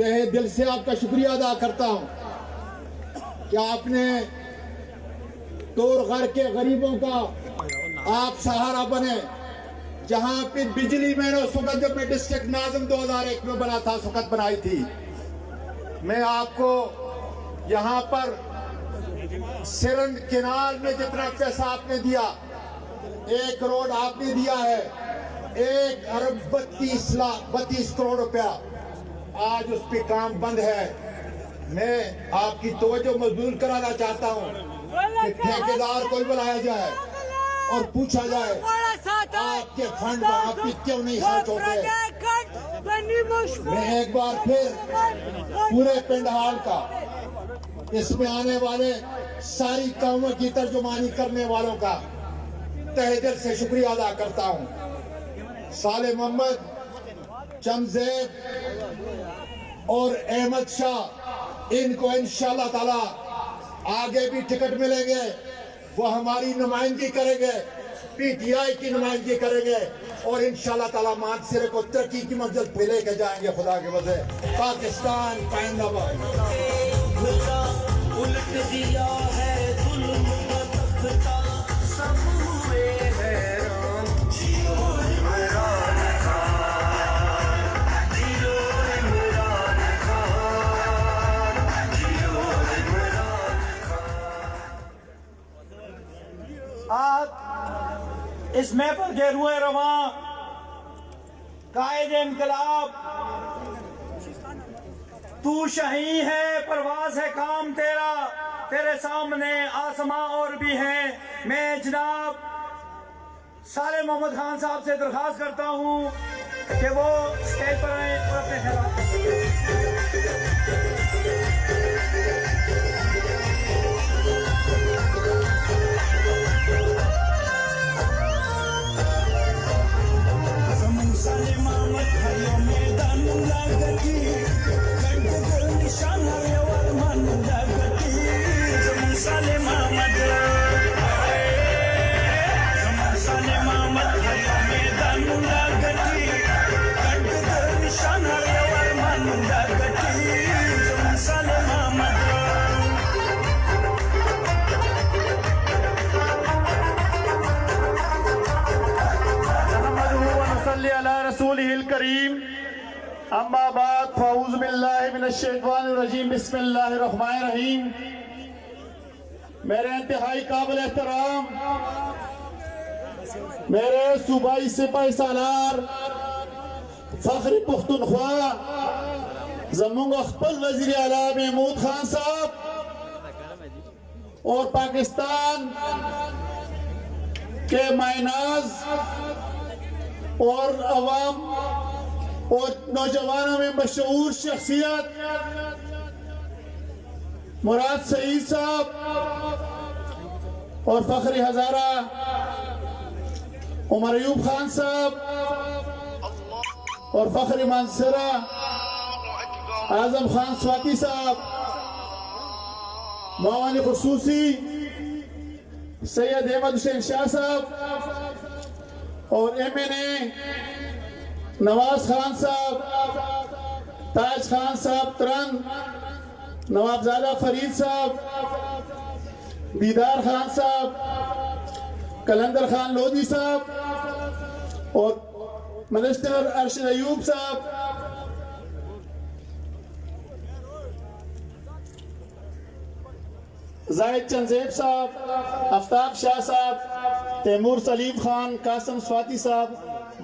تہہ دل سے آپ کا شکریہ ادا کرتا ہوں کہ آپ نے دور غر کے غریبوں کا آپ سہارا بنے. جہاں پہ بجلی میں نے اس وقت جب میں ڈسٹرکٹ ناظم 2001 میں بنا تھا اس وقت بنائی تھی. میں آپ کو یہاں پر سرند کنال میں جتنا پیسہ آپ نے دیا 1 کروڑ آپ نے دیا ہے 1 ارب 32 کروڑ روپیہ آج اس پہ کام بند ہے. میں آپ کی توجہ مبذول کرانا چاہتا ہوں کہ ٹھیکیدار کوئی بلایا جائے اور پوچھا جائے آپ کے فنڈ وہاں پہ کیوں نہیں خرچ ہوتے. میں ایک بار پھر پورے پنڈال کا اس میں آنے والے ساری قوموں کی ترجمانی کرنے والوں کا تہہ دل سے شکریہ ادا کرتا ہوں. صالح محمد چمزیب اور احمد شاہ ان کو انشاءاللہ تعالی آگے بھی ٹکٹ ملیں گے. وہ ہماری نمائندگی کریں گے پی ٹی آئی کی نمائندگی کریں گے اور انشاءاللہ تعالی مانسہرہ کو ترقی کی منزل پہ لے کے جائیں گے. خدا کے وجہ پاکستان پائندہ الٹ دیا ہے ظلم کا تختہ سب ہوئے حیران. جیو عمران خان جیو عمران خان جیو عمران خان. آج اس محفل کے روئے رواں قائد انقلاب تو شہین ہے پرواز ہے کام تیرا تیرے سامنے آسماں اور بھی ہیں. میں جناب صالح محمد خان صاحب سے درخواست کرتا ہوں کہ وہ اسٹیج پر آئیں اور اپنے خیالات رسوله الکریم. اما بعد فاعوذ باللہ من الشیطان الرجیم. بسم اللہ الرحمن الرحیم. میرے انتہائی قابل احترام میرے صوبائی سپاہی سالار فخر پختونخوا زمونگ اخبل وزیر اعلیٰ محمود خان صاحب اور پاکستان کے مائناز اور عوام اور نوجوانوں میں مشہور شخصیت مراد سعید صاحب اور فخری ہزارہ عمر ایوب خان صاحب اور فخری مانسہرہ اعظم خان سواتی صاحب، معاون خصوصی سید احمد حسین شاہ صاحب اور ایم این اے نواز خان صاحب، تاج خان صاحب ترن، نوابزادہ فرید صاحب، دیدار خان صاحب، کلندر خان لودھی صاحب اور منسٹر ارشد ایوب صاحب، زاہد چنزیب صاحب، آفتاب شاہ صاحب، تیمور سلیم خان، قاسم سواتی صاحب،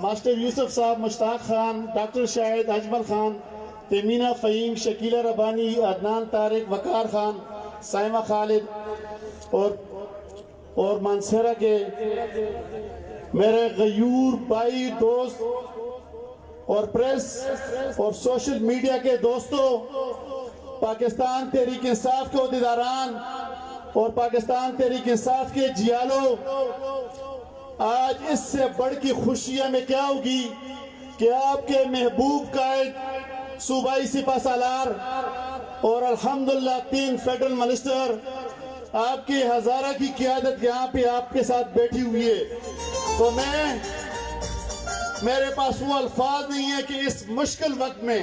ماسٹر یوسف صاحب، مشتاق خان، ڈاکٹر شاہد اجمل خان، تیمینہ فہیم، شکیلہ ربانی، عدنان طارق، وقار خان، سائمہ خالد اور مانسہرہ کے میرے غیور بھائی دوست اور پریس اور سوشل میڈیا کے دوستوں، پاکستان تحریک انصاف کے عہدیداران اور پاکستان تحریک انصاف کے جیالوں، آج اس سے بڑھ کی خوشی میں کیا ہوگی کہ آپ کے محبوب قائد صوبائی سپہ سالار اور الحمدللہ 3 فیڈرل منسٹر آپ کی ہزارہ کی قیادت یہاں پہ آپ کے ساتھ بیٹھی ہوئی ہے۔ تو میرے پاس وہ الفاظ نہیں ہے کہ اس مشکل وقت میں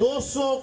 200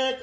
1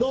2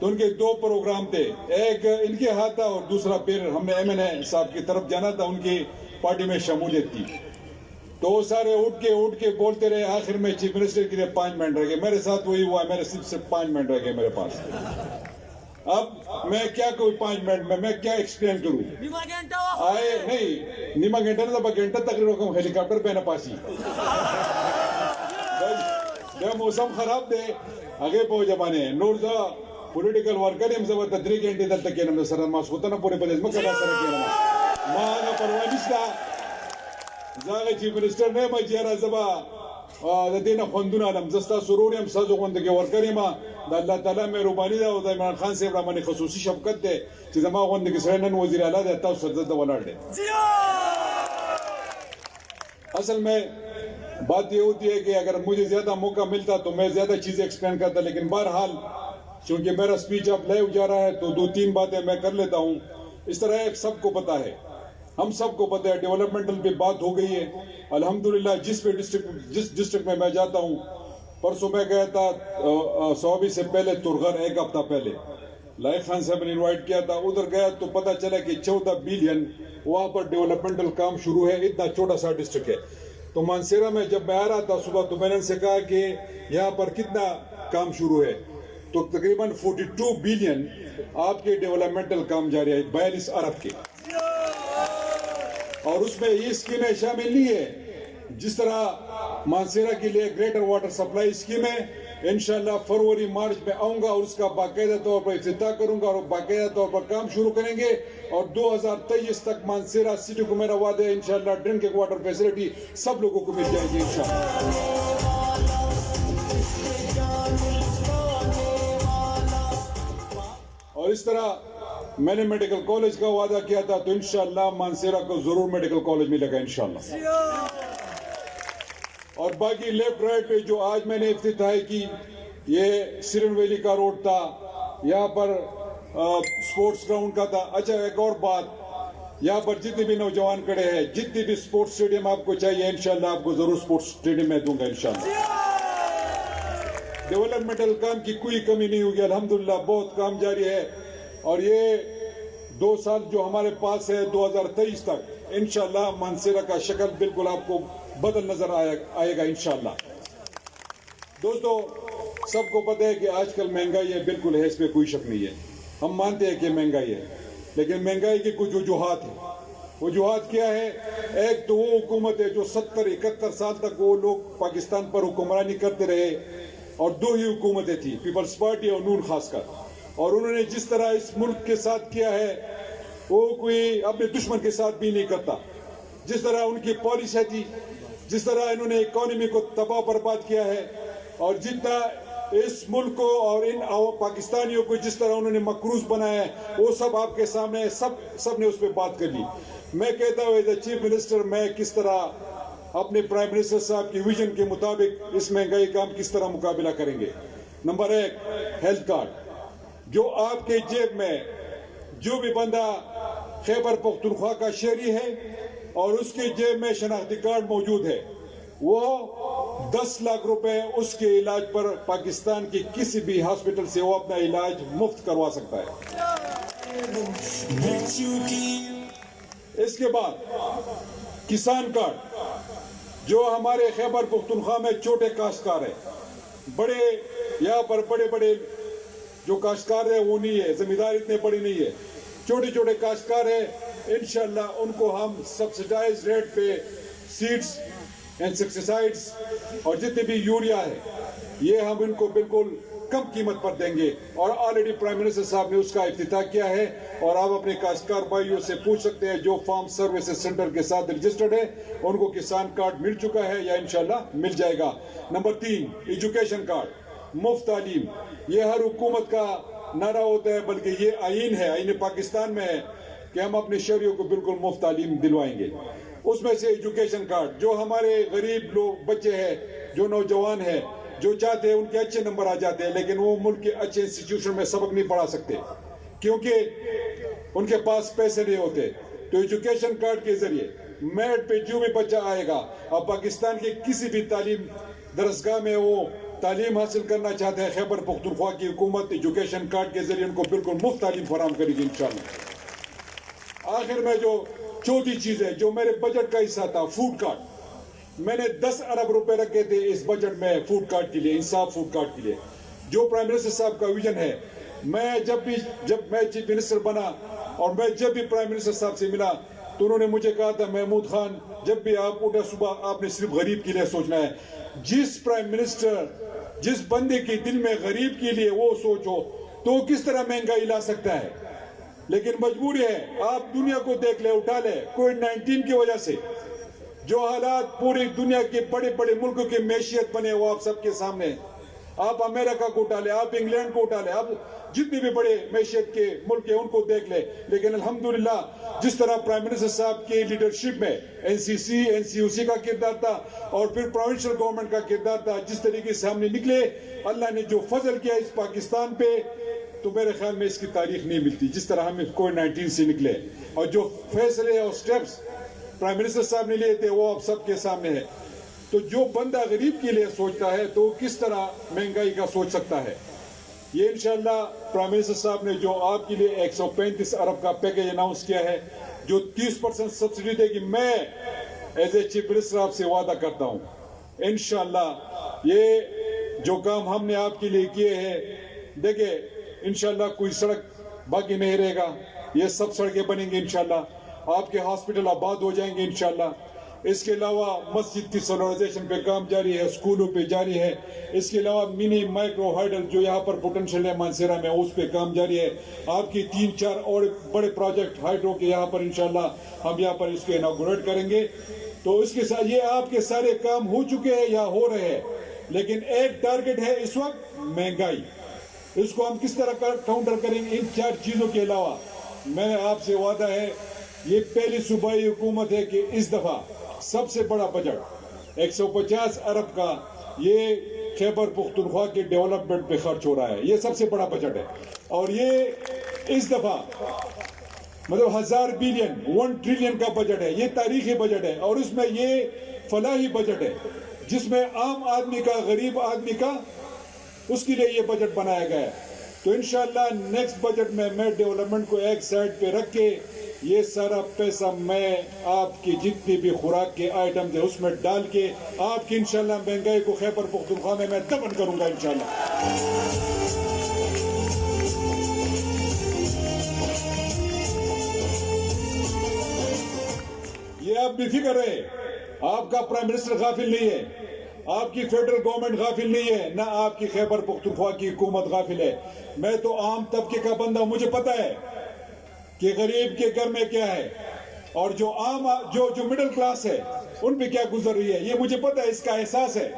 تو ان کے 2 پروگرام تھے، ایک ان کے ہاتھ تھا اور دوسرا پھر ہم نے MNA صاحب کی طرف جانا تھا، ان کی پارٹی میں شمولیت تھی. تو وہ سارے اٹھ کے بولتے رہے. آخر میں چیف منسٹر کے لیے 5 منٹ رہ گئے. میرے ساتھ وہی ہوا، میرے صرف 5 منٹ رہ گئے میرے پاس. اب میں کیا کروں 5 منٹ میں کیا ایکسپلین کروں؟ آئے نہیں نیما گھنٹہ نہ گھنٹہ تک روکوں ہیلی کاپٹر پہ نہ پاسی. جب موسم خراب دے آگے پہو جبانے نور دا پولیٹیکل ورکر ہم زبا تدریق گھنٹے دل تک کینم سر ماس ہوتا نا پورے پدیس میں کلا سر کینم ما آگا پروانیستا زاگا چیف منسٹر نے ما جیرا زبا دینا خوندون آدم زستا سرور ہم سازو خوندگی ورکری ما دا اللہ تعالیٰ میں روبانی دا دا عمران خان سے برامانی خصوصی شفقت دے چیز ما خوندگی سرینن وزیر اعلیٰ دے تاو سرزد دا ولار دے. اصل میں بات یہ ہوتی ہے کہ اگر مجھے زیادہ موقع ملتا تو میں زیادہ چیزیں ایکسپلین کرتا، لیکن بہرحال چونکہ میرا سپیچ اب لائیو جا رہا ہے تو 2-3 باتیں میں کر لیتا ہوں. اس طرح ایک سب کو پتا ہے، ہم سب کو پتا ہے ڈیولپمنٹل پہ بات ہو گئی ہے الحمدللہ. جس ڈسٹرکٹ میں میں جاتا ہوں، پرسوں میں گیا تھا صوابی سے پہلے ترغر 1 ہفتہ پہلے لائق خان صاحب نے انوائٹ کیا تھا. ادھر گیا تو پتا چلا کہ 14 بلین وہاں پر ڈیولپمنٹل کام شروع ہے. اتنا چھوٹا سا ڈسٹرکٹ ہے. تو مانسیرا میں جب میں آ رہا تھا صبح تو میں نے ان سے کہا کہ یہاں پر کتنا کام شروع ہے، تو تقریباً 42 بلین آپ کے ڈیولپمنٹل کام جاری ہے 42 ارب کے. اور اس میں یہ اسکیمیں شامل نہیں ہے جس طرح مانسیرا کے لیے گریٹر واٹر سپلائی اسکیم ہے. انشاءاللہ فروری مارچ میں آؤں گا اور اس کا باقاعدہ طور پر افتتاح کروں گا اور باقاعدہ طور پر کام شروع کریں گے. اور 2023 تک مانسیرا سٹی کو میرا وعدہ ہے انشاءاللہ ڈرنکنگ واٹر فیسلٹی سب لوگوں کو مل جائے گی انشاءاللہ. اور اس طرح میں نے میڈیکل کالج کا وعدہ کیا تھا تو انشاءاللہ مانسیرا کو ضرور میڈیکل کالج ملے گا انشاءاللہ. اور باقی لیفٹ رائٹ پہ جو آج میں نے افتتاح کی، یہ سرن ویلی کا روڈ تھا، یہاں پر سپورٹس گراؤنڈ کا تھا. اچھا ایک اور بات، یہاں پر جتنے بھی نوجوان کھڑے ہیں، جتنی بھی سپورٹس اسٹیڈیم آپ کو چاہیے انشاءاللہ آپ کو ضرور سپورٹس اسٹیڈیم میں دوں گا انشاءاللہ. ڈیولپمنٹل کام کی کوئی کمی نہیں ہوگی الحمدللہ، بہت کام جاری ہے. اور یہ 2 سال جو ہمارے پاس ہے 2023 تک انشاءاللہ مانسیرا کا شکل بالکل آپ کو بدل نظر آئے گا انشاءاللہ. دوستو سب کو پتہ ہے کہ آج کل مہنگائی ہے، بالکل ہے، اس پہ کوئی شک نہیں ہے. ہم مانتے ہیں کہ مہنگائی ہے، لیکن مہنگائی کی کچھ وجوہات ہیں. وجوہات کیا ہے؟ ایک تو وہ حکومت ہے جو 70-71 سال تک وہ لوگ پاکستان پر حکمرانی کرتے رہے اور 2 ہی حکومتیں تھی، پیپلز پارٹی اور نون خاص کر. اور انہوں نے جس طرح اس ملک کے ساتھ کیا ہے وہ کوئی اپنے دشمن کے ساتھ بھی نہیں کرتا. جس طرح ان کی پالیسی تھی، جس طرح انہوں نے اکانومی کو تباہ برباد کیا ہے، اور جتنا اس ملک کو اور ان پاکستانیوں کو جس طرح انہوں نے مقروض بنایا ہے وہ سب آپ کے سامنے سب نے اس پہ بات کر لی. میں کہتا ہوں ایز اے چیف منسٹر میں کس طرح اپنے پرائم منسٹر صاحب کی ویژن کے مطابق اس مہنگائی کا ہم کس طرح مقابلہ کریں گے. Number 1 health card. جو آپ کے جیب میں جو بھی بندہ خیبر پختونخوا کا شہری ہے اور اس کے جیب میں شناختی کارڈ موجود ہے، وہ 10 لاکھ روپے اس کے علاج پر پاکستان کی کسی بھی ہاسپٹل سے وہ اپنا علاج مفت کروا سکتا ہے. اس کے بعد کسان کارڈ. جو ہمارے خیبر پختونخوا میں چھوٹے کاشتکار ہیں، بڑے یہاں پر بڑے جو کاشتکار ہیں وہ نہیں ہے، زمیندار اتنے بڑے نہیں ہے، چھوٹے کاشتکار ہیں، انشاءاللہ ان کو ہم سبسیڈائز ریٹ پہ سیڈز انسیکٹیسائڈز اور جتنے بھی یوریا ہے یہ ہم ان کو بالکل کم قیمت پر دیں گے. اور آلریڈی پرائم منسٹر صاحب نے اس کا افتتاح کیا ہے. اور آپ اپنے کاشتکار بھائیوں سے پوچھ سکتے ہیں جو فارم سروسز سینٹر کے ساتھ رجسٹرڈ ہے ان کو کسان کارڈ مل چکا ہے یا انشاءاللہ مل جائے گا. نمبر 3 ایجوکیشن کارڈ، مفت تعلیم. یہ ہر حکومت کا نعرہ ہوتا ہے، بلکہ یہ آئین ہے، آئین پاکستان میں ہے کہ ہم اپنے شہریوں کو بالکل مفت تعلیم دلوائیں گے. اس میں سے ایجوکیشن کارڈ، جو ہمارے غریب لوگ بچے ہیں، جو نوجوان ہیں، جو چاہتے ہیں ان کے اچھے نمبر آ جاتے ہیں لیکن وہ ملک کے اچھے انسٹیٹیوشن میں سبق نہیں پڑھا سکتے کیونکہ ان کے پاس پیسے نہیں ہوتے. تو ایجوکیشن کارڈ کے ذریعے میرٹ پہ جو بھی بچہ آئے گا اور پاکستان کے کسی بھی تعلیم درسگاہ میں وہ تعلیم حاصل کرنا چاہتے ہیں خیبر پختونخوا کی حکومت ایجوکیشن کارڈ کے ذریعے ان کو بالکل مفت تعلیم فراہم کرے گی انشاءاللہ۔ آخر میں جو چوتھی چیز ہے جو میرے بجٹ کا حصہ تھا، فوڈ کارڈ، میں نے 10 ارب روپے رکھے تھے اس بجٹ میں فوڈ کارڈ کے لیے، انصاف فوڈ کارڈ کے لیے، جو پرائم منسٹر صاحب کا ویژن ہے۔ میں جب میں چیف منسٹر بنا اور میں جب بھی پرائم منسٹر صاحب سے ملا تو انہوں نے مجھے کہا تھا محمود خان جب بھی آپ اٹھے صبح آپ نے صرف غریب کے لیے سوچنا ہے۔ جس پرائم منسٹر جس بندے کے دل میں غریب کے لیے وہ سوچو تو کس طرح مہنگائی لا سکتا ہے؟ لیکن مجبوری ہے، آپ دنیا کو دیکھ لے، اٹھا لے، کووڈ-19 کی وجہ سے جو حالات پوری دنیا کے بڑے بڑے ملکوں کی معیشت بنے وہ آپ سب کے سامنے ہیں۔ آپ امریکہ کو اٹھا لے، آپ انگلینڈ کو اٹھا لے، آپ جتنے بھی بڑے معیشت کے ملک ہیں ان کو دیکھ لے، لیکن الحمدللہ جس طرح پرائم منسٹر صاحب کی لیڈرشپ میں NCC کا کردار تھا اور پھر پروونشل گورنمنٹ کا کردار تھا، جس طریقے سے ہم نے نکلے، اللہ نے جو فضل کیا اس پاکستان پہ تو میرے خیال میں اس کی تاریخ نہیں ملتی، جس طرح ہم کووڈ-19 سے نکلے اور جو فیصلے اور سٹیپس پرائم منسٹر صاحب نے لیے تھے وہ اب سب کے سامنے ہے۔ تو جو بندہ غریب کے لیے سوچتا ہے تو کس طرح مہنگائی کا سوچ سکتا ہے؟ یہ انشاءاللہ پرائم منسٹر صاحب نے جو آپ کے لیے 135 ارب کا پیکیج اناؤنس کیا ہے، جو 30% سبسڈی دے گی، میں ایز اے چیف منسٹر آپ سے وعدہ کرتا ہوں انشاءاللہ یہ جو کام ہم نے آپ کے لیے کیے ہیں، دیکھیں انشاءاللہ کوئی سڑک باقی نہیں رہے گا، یہ سب سڑکیں بنیں گے انشاءاللہ، آپ کے ہاسپٹل آباد ہو جائیں گے انشاءاللہ۔ اس کے علاوہ مسجد کی سولرائزیشن پہ کام جاری ہے، اسکولوں پہ جاری ہے، اس کے علاوہ منی مائکرو ہائیڈل جو یہاں پر پوٹنشل ہے مانسیرا میں اس پہ کام جاری ہے۔ آپ کی 3-4 اور بڑے پروجیکٹ ہائیڈرو کے یہاں پر انشاءاللہ ہم یہاں پر اس کے اناگوریٹ کریں گے۔ تو اس کے ساتھ یہ آپ کے سارے کام ہو چکے ہیں یا ہو رہے ہیں، لیکن ایک ٹارگٹ ہے اس وقت مہنگائی، اس کو ہم کس طرح کاؤنٹر کریں گے؟ ان 4 چیزوں کے علاوہ میں آپ سے وعدہ ہے، یہ پہلی صوبائی حکومت ہے کہ اس دفعہ سب سے بڑا بجٹ 150 ارب کا یہ خیبر پختونخوا کے ڈیولپمنٹ پہ خرچ ہو رہا ہے، یہ سب سے بڑا بجٹ ہے، اور یہ اس دفعہ مطلب 1000 بلین 1 ٹریلین کا بجٹ ہے، یہ تاریخی بجٹ ہے، اور اس میں یہ فلاحی بجٹ ہے جس میں عام آدمی کا، غریب آدمی کا، اس کے لیے یہ بجٹ بنایا گیا ہے۔ تو انشاءاللہ نیکسٹ بجٹ میں ڈیولپمنٹ کو ایک سائڈ پہ رکھ کے یہ سارا پیسہ میں آپ کی جتنی بھی خوراک کے آئٹم تھے اس میں ڈال کے آپ کی انشاءاللہ مہنگائی کو خیبر پختونخوا میں دفن کروں گا انشاءاللہ۔ یہ آپ بھی فکر رہے، آپ کا پرائم منسٹر غافل نہیں ہے، آپ کی فیڈرل گورنمنٹ غافل نہیں ہے، نہ آپ کی خیبر پختونخوا کی حکومت غافل ہے۔ میں تو عام طبقے کا بندہ، مجھے پتا ہے کہ غریب کے گھر میں کیا ہے اور جو عام جو مڈل کلاس ہے ان پہ کیا گزر رہی ہے، یہ مجھے پتا ہے، اس کا احساس ہے،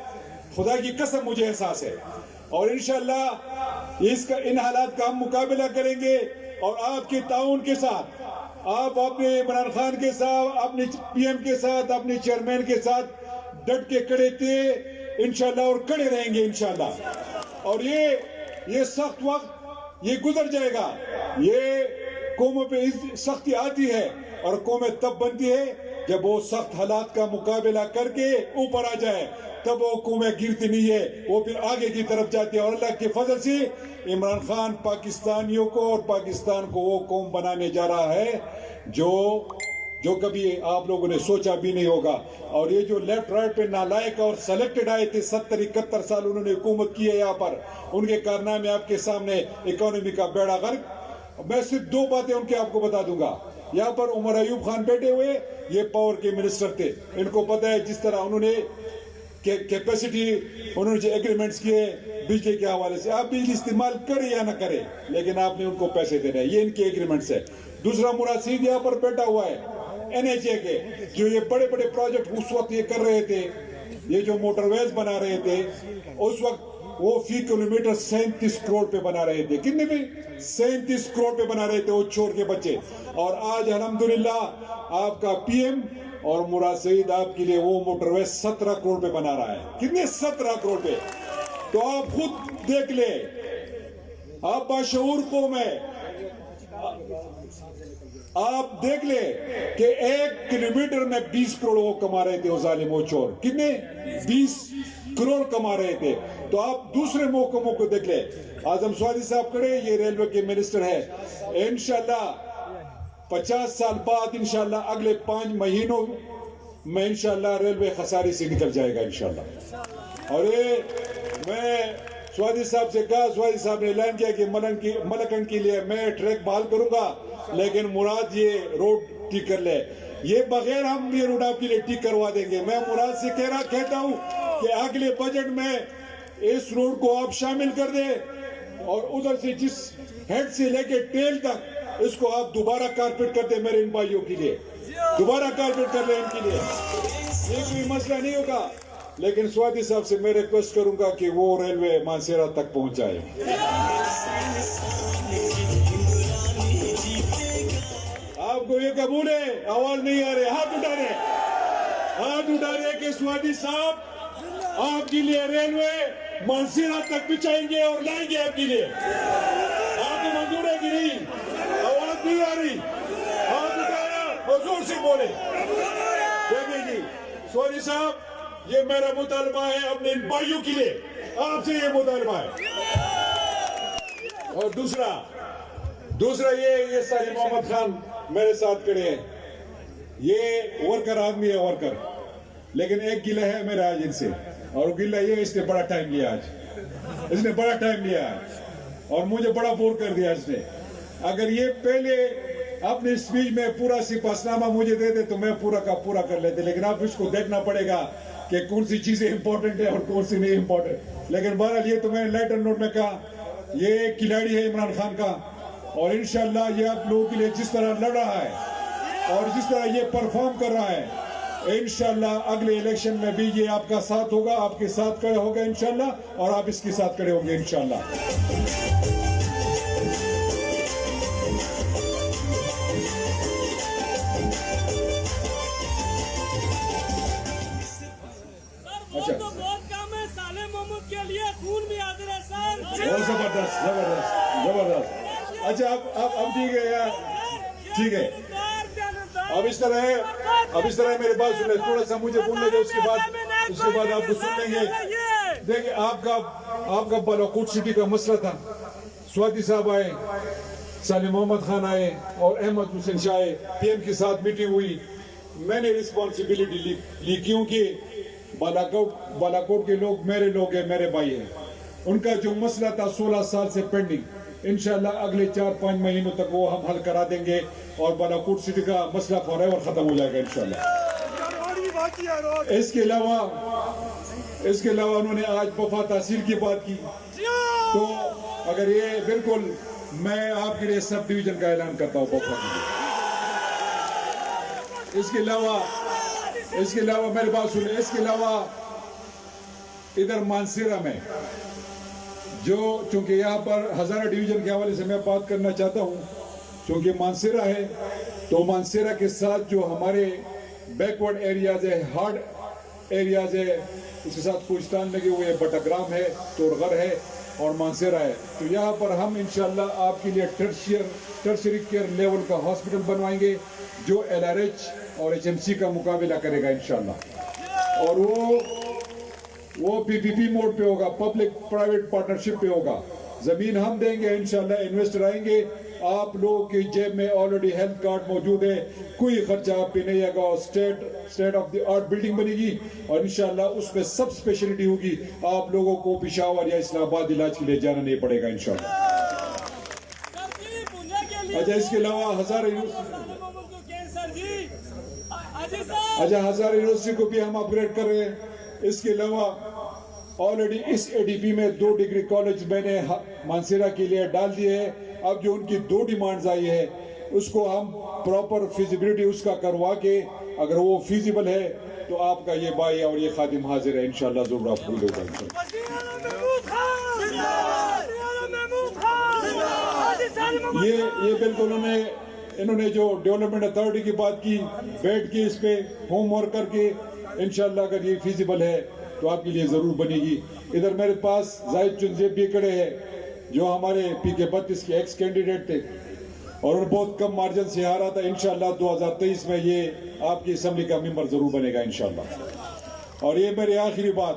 خدا کی قسم مجھے احساس ہے، اور انشاءاللہ ان حالات کا ہم مقابلہ کریں گے، اور آپ کے تعاون کے ساتھ، آپ اپنے عمران خان کے ساتھ، اپنے PM کے ساتھ، اپنے چیئرمین کے ساتھ ڈٹ کے کھڑے تھے انشاءاللہ، اور کھڑے رہیں گے انشاءاللہ، اور یہ سخت وقت یہ گزر جائے گا۔ یہ قوموں پہ سختی آتی ہے اور قومیں تب بنتی ہے جب وہ سخت حالات کا مقابلہ کر کے اوپر آ جائے، تب وہ قومیں گرتی نہیں ہے، وہ پھر آگے کی طرف جاتی ہے، اور اللہ کے فضل سے عمران خان پاکستانیوں کو اور پاکستان کو وہ قوم بنانے جا رہا ہے جو کبھی آپ لوگوں نے سوچا بھی نہیں ہوگا۔ اور یہ جو لیفٹ رائٹ پہ نالائق اور سلیکٹڈ آئے تھے، 70-71 سال انہوں نے حکومت کی ہے یہاں پر، ان کے کارنامے آپ کے سامنے، اکانومی کا بیڑا غرق۔ میں صرف 2 باتیں ان کے آپ کو بتا دوں گا۔ یہاں پر عمر ایوب خان بیٹھے ہوئے، یہ پاور کے منسٹر تھے، ان کو پتا ہے جس طرح انہوں نے کیپیسٹی، انہوں نے جو ایگریمنٹس کیے بجلی کے حوالے سے، آپ بجلی استعمال کرے یا نہ کرے لیکن آپ نے ان کو پیسے دینے ہیں، یہ ان کے ایگریمنٹس ہے۔ دوسرا مراد سید یہاں پر بیٹھا ہوا ہے NHA کے، جو یہ بڑے بڑے پروجیکٹ اس وقت یہ کر رہے تھے، یہ جو موٹر ویز بنا رہے تھے اس وقت وہ فی کلومیٹر 37 کروڑ پہ بنا رہے تھے، کتنے پہ؟ 37 کروڑ پہ بنا رہے تھے وہ چور کے بچے، اور آج الحمدللہ آپ کا PM اور مراد سعید آپ کے لیے وہ موٹر ویز 17 کروڑ پہ بنا رہا ہے، کتنے؟ 17 کروڑ پہ۔ تو آپ خود دیکھ لیں، آپ باشعور قوم ہے، آپ دیکھ لیں کہ 1 کلومیٹر میں 20 کروڑ وہ کما رہے تھے وہ ظالم وہ چور، کتنے؟ 20 کروڑ کما رہے تھے۔ تو آپ دوسرے محکموں کو دیکھ لیں. اعظم سوادی صاحب کھڑے, یہ ریلوے کے منسٹر ہے. انشاءاللہ 50 سال بعد انشاءاللہ اگلے 5 مہینوں میں انشاءاللہ ریلوے خساری سے نکل جائے گا انشاءاللہ. اور یہ میں سوادی صاحب سے کہا, سوادی صاحب نے اعلان کیا کہ ملکنڈ کے لیے میں ٹریک بحال کروں گا, لیکن مراد یہ روڈ ٹھیک کر لے. یہ بغیر ہم یہ روڈ آپ کے لیے ٹھیک کروا دیں گے. میں مراد سے کہتا ہوں کہ اگلے بجٹ میں اس روڈ کو آپ شامل کر دیں, اور ادھر سے جس ہیڈ سے لے کے ٹیل تک اس کو آپ دوبارہ کارپیٹ کر دیں میرے ان بھائیوں کے لیے, دوبارہ کارپیٹ کر لیں ان کے لیے. یہ کوئی مسئلہ نہیں ہوگا, لیکن سوادی صاحب سے میں ریکویسٹ کروں گا کہ وہ ریلوے مانسیرا تک پہنچ جائے. آپ کو یہ قبول ہے؟ آواز نہیں آ رہے, ہاتھ اٹھا رہے کہ سوادی صاحب آپ کے لیے ریلوے مانسیرا تک بچھائیں گے اور لائیں گے آپ کے لیے. آپ کو منظور ہے کہ نہیں؟ آواز نہیں آ رہی, ہاتھ اٹھایا اور زور سے بولے. دیکھیں جی سوادی صاحب, یہ میرا مطالبہ ہے اپنے ان بھائیوں کے لیے, آپ سے یہ مطالبہ ہے. اور دوسرا یہ سالی محمد خان میرے ساتھ کھڑے ہیں. یہ ورکر آدمی ہے, ورکر, لیکن ایک گلہ ہے میرا آج ان سے, اور گلہ یہ اس نے بڑا ٹائم لیا آج, اور مجھے بڑا بور کر دیا اس نے. اگر یہ پہلے اپنی اسپیچ میں پورا سپاس نامہ مجھے دے دے تو میں پورا کا پورا کر لیتے, لیکن اب اس کو دیکھنا پڑے گا کہ کون سی چیزیں امپورٹنٹ ہے اور کون سی نہیں امپورٹنٹ. لیکن بہرحال یہ تو میں نے لیٹر نوٹ میں کہا, یہ ایک کھلاڑی ہے عمران خان کا, اور انشاءاللہ یہ آپ لوگوں کے لیے جس طرح لڑ رہا ہے اور جس طرح یہ پرفارم کر رہا ہے, انشاءاللہ اگلے الیکشن میں بھی یہ آپ کا ساتھ ہوگا, آپ کے ساتھ کھڑے ہوگا انشاءاللہ, اور آپ اس کے ساتھ کھڑے ہوں گے انشاءاللہ. اچھا, بہت زبردست. اچھا اب ٹھیک ہے. اب اس طرح ہے میرے بات سن لیں, تھوڑا سا مجھے بولنے دیں, اس کے بعد آپ کو سن لیں گے. دیکھیں آپ کا بالاکوٹ سٹی کا مسئلہ تھا, سوادی صاحب آئے, سالی محمد خان آئے, اور احمد حسین شاہ آئے, پی ایم کے ساتھ میٹنگ ہوئی. میں نے رسپانسبلٹی لی کیونکہ بالاکوٹ کے لوگ میرے بھائی ہیں. ان کا جو مسئلہ تھا 16 سال سے پینڈنگ, انشاءاللہ اگلے 4-5 مہینوں تک وہ ہم حل کرا دیں گے, اور بالاکوٹ سٹی کا مسئلہ فور ایور ختم ہو جائے گا انشاءاللہ. اس کے علاوہ انہوں نے آج وفا تحصیل کی بات کی, تو اگر یہ بالکل میں آپ کے لیے سب ڈویژن کا اعلان کرتا ہوں وفا کی. اس کے علاوہ میری بات سنیں, اس کے علاوہ ادھر مانسیرا میں چونکہ یہاں پر ہزارہ ڈویژن کے حوالے سے میں بات کرنا چاہتا ہوں, چونکہ مانسیرا ہے تو مانسیرا کے ساتھ جو ہمارے بیکورڈ ایریاز ہے, ہارڈ ایریاز ہے, اس کے ساتھ کوہستان لگے ہوئے ہے, بٹاگرام ہے, تورغر ہے اور مانسیرا ہے. تو یہاں پر ہم انشاءاللہ آپ کے لیے ٹرشری کیئر لیول کا ہاسپٹل بنوائیں گے, جو LRH اور HMC کا مقابلہ کرے گا انشاءاللہ. اور وہ PPP موڈ پہ ہوگا, پبلک پرائیویٹ پارٹنرشپ پہ ہوگا. زمین ہم دیں گے انشاءاللہ, انویسٹر آئیں گے, آپ لوگوں کی جیب میں آلریڈی ہیلتھ کارڈ موجود ہے, کوئی خرچہ آپ پہ نہیں آگا. State of the art building بنے گی, اور انشاءاللہ اس میں سب اسپیشلٹی ہوگی, آپ لوگوں کو پشاور یا اسلام آباد علاج کے لیے جانا نہیں پڑے گا انشاءاللہ. اچھا, اس کے علاوہ ہزارہ یونیورسٹی کو بھی ہم اپ گریڈ کر رہے ہیں. اس کے علاوہ آلریڈی اس ADP میں 2 ڈگری کالج میں نے مانسیرا کے لیے ڈال دیے ہیں. اب جو ان کی 2 ڈیمانڈز آئی ہے, اس کو ہم پراپر فیزیبلٹی اس کا کروا کے, اگر وہ فیزیبل ہے تو آپ کا یہ بھائی اور یہ خادم حاضر ہے انشاءاللہ, ضرور آپ پوری ہوگا یہ بالکل انہوں نے جو ڈیولپمنٹ اتھارٹی کی بات کی, بیٹھ کے اس پہ ہوم ورک کر کے انشاءاللہ اگر یہ فیزیبل ہے تو آپ کے لیے ضرور بنے گی. ادھر میرے پاس زاہد چنزیب بھی کھڑے ہیں, جو ہمارے PK 32 کے ایکس کینڈیڈیٹ تھے, اور انہوں بہت کم مارجن سے ہارا تھا. انشاءاللہ 2023 میں یہ آپ کی اسمبلی کا ممبر ضرور بنے گا انشاءاللہ. اور یہ میری آخری بات,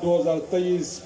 2023